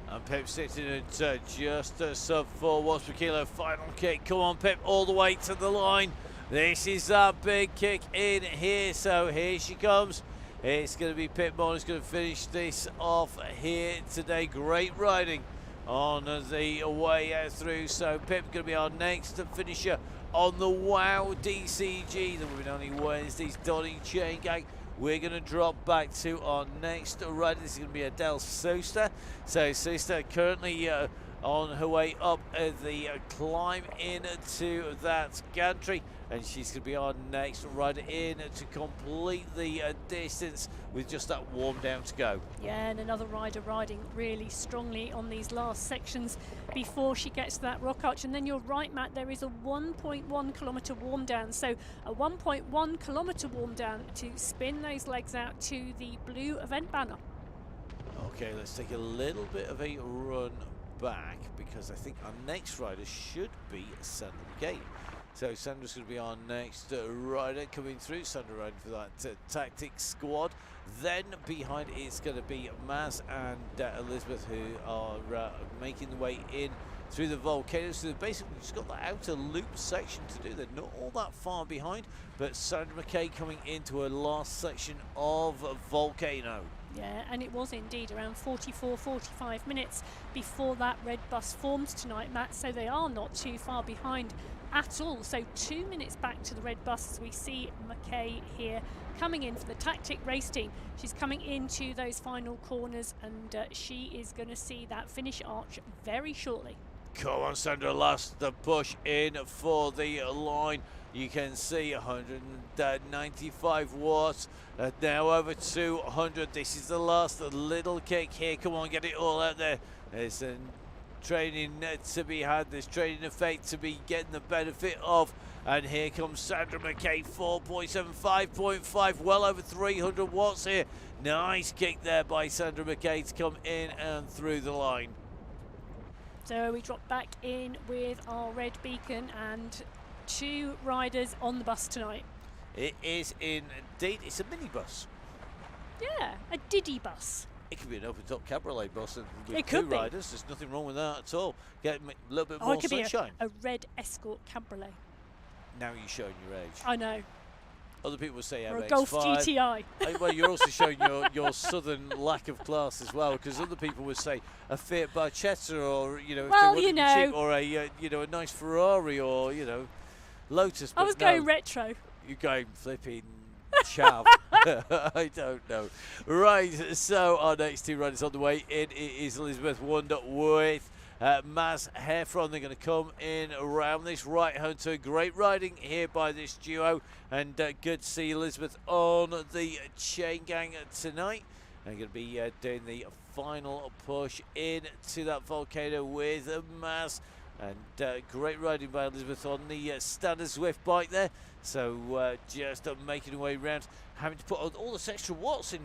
And Pip sitting at just sub 4 watts per kilo. Final kick. Come on, Pip, all the way to the line. This is that big kick in here. So here she comes. It's going to be Pip Morn who's going to finish this off here today. Great riding on the way out through. So Pip going to be our next finisher on the WOW DCG. Then we've been only Wednesday's Donny Chaingang. We're going to drop back to our next rider. This is going to be Adele Souster. So Souster currently on her way up the climb into that gantry, and she's going to be our next rider in to complete the distance with just that warm down to go. Yeah, and another rider riding really strongly on these last sections before she gets to that rock arch. And then you're right, Matt, there is a 1.1 kilometre warm down. So a 1.1 kilometre warm down to spin those legs out to the blue event banner. Okay, let's take a little bit of a run back, because I think our next rider should be Sandra McKay. So Sandra's going to be our next rider coming through. Sandra riding for that tactics squad. Then behind it's going to be Maz and Elizabeth, who are making the way in through the volcano. So they've basically just got the outer loop section to do. They're not all that far behind, but Sandra McKay coming into her last section of volcano. Yeah, and it was indeed around 45 minutes before that red bus formed tonight, Matt, so they are not too far behind at all. So 2 minutes back to the red bus as we see McKay here coming in for the tactic race team. She's coming into those final corners, and she is going to see that finish arch very shortly. Come on, Sandra, last the push in for the line. You can see 195 watts, now over 200. This is the last little kick here. Come on, get it all out there. There's training to be had. There's training effect to be getting the benefit of. And here comes Sandra McKay, 4.7, 5.5, well over 300 watts here. Nice kick there by Sandra McKay to come in and through the line. So we drop back in with our red beacon and 2 riders on the bus tonight. It is indeed. It's a minibus. Yeah, a Diddy bus. It could be an open top cabriolet bus with it 2 could be. riders. There's nothing wrong with that at all. Get a little bit Oh, more it could sunshine. be a red Escort cabriolet. Now you're showing your age. I know. Other people would say Or a MX-5. Golf GTI. Well, you're also showing your southern lack of class as well, because other people would say a Fiat Barchetta, or if well, they want cheap, or a nice Ferrari, or Lotus. I was going retro. You're going flipping chav. I don't know. Right, so our next 2 riders on the way in. It is Elizabeth Wonder with Maz Heffron. They're going to come in around this right hand turn. Great riding here by this duo, and good to see Elizabeth on the Chaingang tonight. They're going to be doing the final push into that volcano with Maz. And great riding by Elizabeth on the standard Zwift bike there. So just making her way around, having to put all this extra watts in.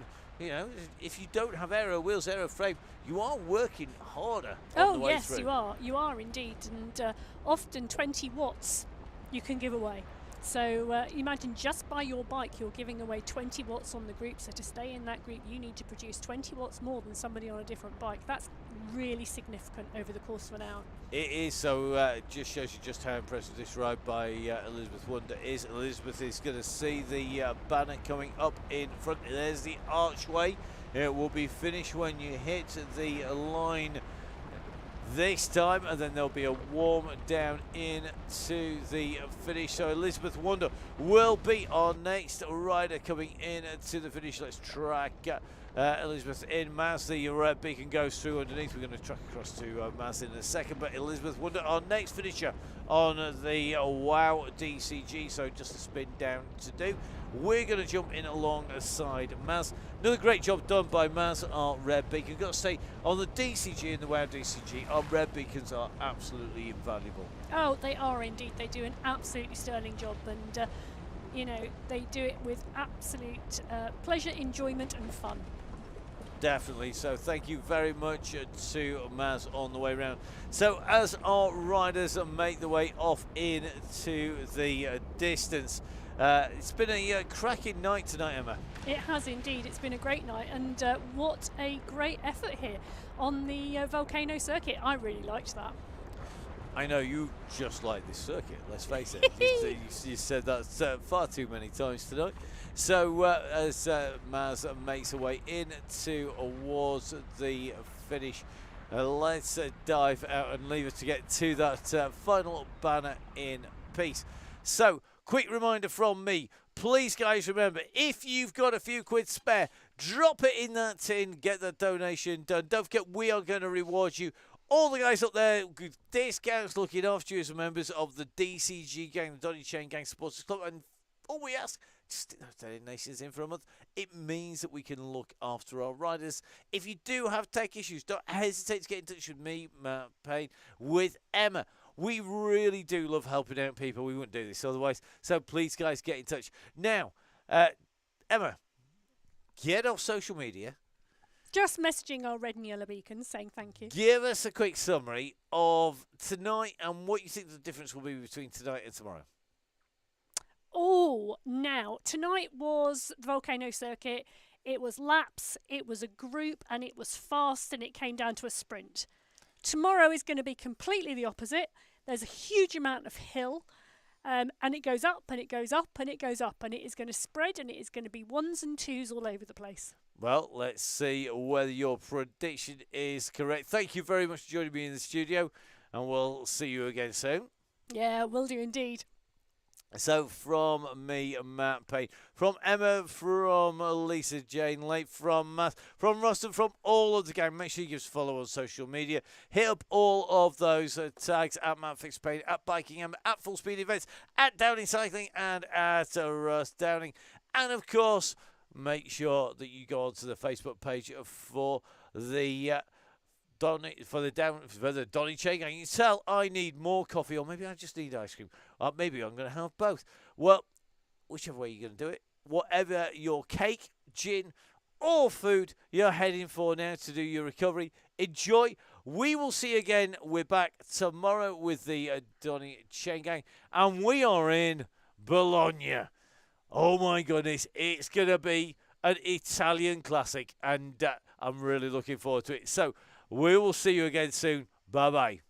If you don't have aero wheels, aero frame, you are working harder on the way through. Oh, yes, you are indeed. And often 20 watts you can give away. So imagine just by your bike, you're giving away 20 watts on the group. So to stay in that group, you need to produce 20 watts more than somebody on a different bike. That's really significant over the course of an hour. It is, so it just shows you just how impressive this ride by Elizabeth Wonder is. Elizabeth is going to see the banner coming up in front. There's the archway. It will be finished when you hit the line this time, and then there'll be a warm down into the finish. So Elizabeth Wonder will be our next rider coming in to the finish. Let's track Elizabeth in. Maz, the red beacon goes through underneath. We're going to track across to Maz in a second, but Elizabeth Wonder, our next finisher on the WOW DCG. So just a spin down to do. we're going to jump in alongside Maz. Another great job done by Maz, our red beacon. Got to say, on the DCG and the WoW DCG, our red beacons are absolutely invaluable. Oh, they are indeed. They do an absolutely sterling job, and you know, they do it with absolute pleasure, enjoyment, and fun. Definitely. So thank you very much to Maz on the way round. So as our riders make the way off into the distance, it's been a cracking night tonight, Emma. It has indeed. It's been a great night, and what a great effort here on the volcano circuit. I really liked that. I know you just like this circuit, let's face it. You said that far too many times tonight. So as Maz makes her way in towards the finish, let's dive out and leave her to get to that final banner in peace. So, quick reminder from me. Please, guys, remember, if you've got a few quid spare, drop it in that tin, get that donation done. Don't forget, we are going to reward you. All the guys up there with discounts looking after you as members of the DCG gang, the Donny Chaingang Supporters Club. And all we ask, just stick those donations in for a month. It means that we can look after our riders. If you do have tech issues, don't hesitate to get in touch with me, Matt Payne, with Emma. We really do love helping out people. We wouldn't do this otherwise. So please, guys, get in touch. Now, Emma, get off social media. Just messaging our red and yellow beacons saying thank you. Give us a quick summary of tonight and what you think the difference will be between tonight and tomorrow. Oh, now, tonight was the volcano circuit. It was laps, it was a group, and it was fast, and it came down to a sprint. Tomorrow is going to be completely the opposite. There's a huge amount of hill, and it goes up, and it goes up, and it goes up, and it is going to spread, and it is going to be ones and twos all over the place. Well, let's see whether your prediction is correct. Thank you very much for joining me in the studio, and we'll see you again soon. Yeah, will do indeed. So from me, Matt Payne, from Emma, from Lisa Jane Lake, from Matt, from Rustin, from all of the gang, make sure you give us a follow on social media. Hit up all of those tags at Matt Fix Payne, at Biking Emma, at Full Speed Events, at Downing Cycling, and at Russ Downing. And of course, make sure that you go onto the Facebook page for the Donny, for the Donny Chaingang. You tell I need more coffee, or maybe I just need ice cream, or maybe I'm going to have both. Well, whichever way you're going to do it, whatever your cake, gin, or food you're heading for now to do your recovery, enjoy. We will see you again. We're back tomorrow with the Donny Chaingang, and we are in Bologna. Oh my goodness, it's going to be an Italian classic, and I'm really looking forward to it. So, we will see you again soon. Bye-bye.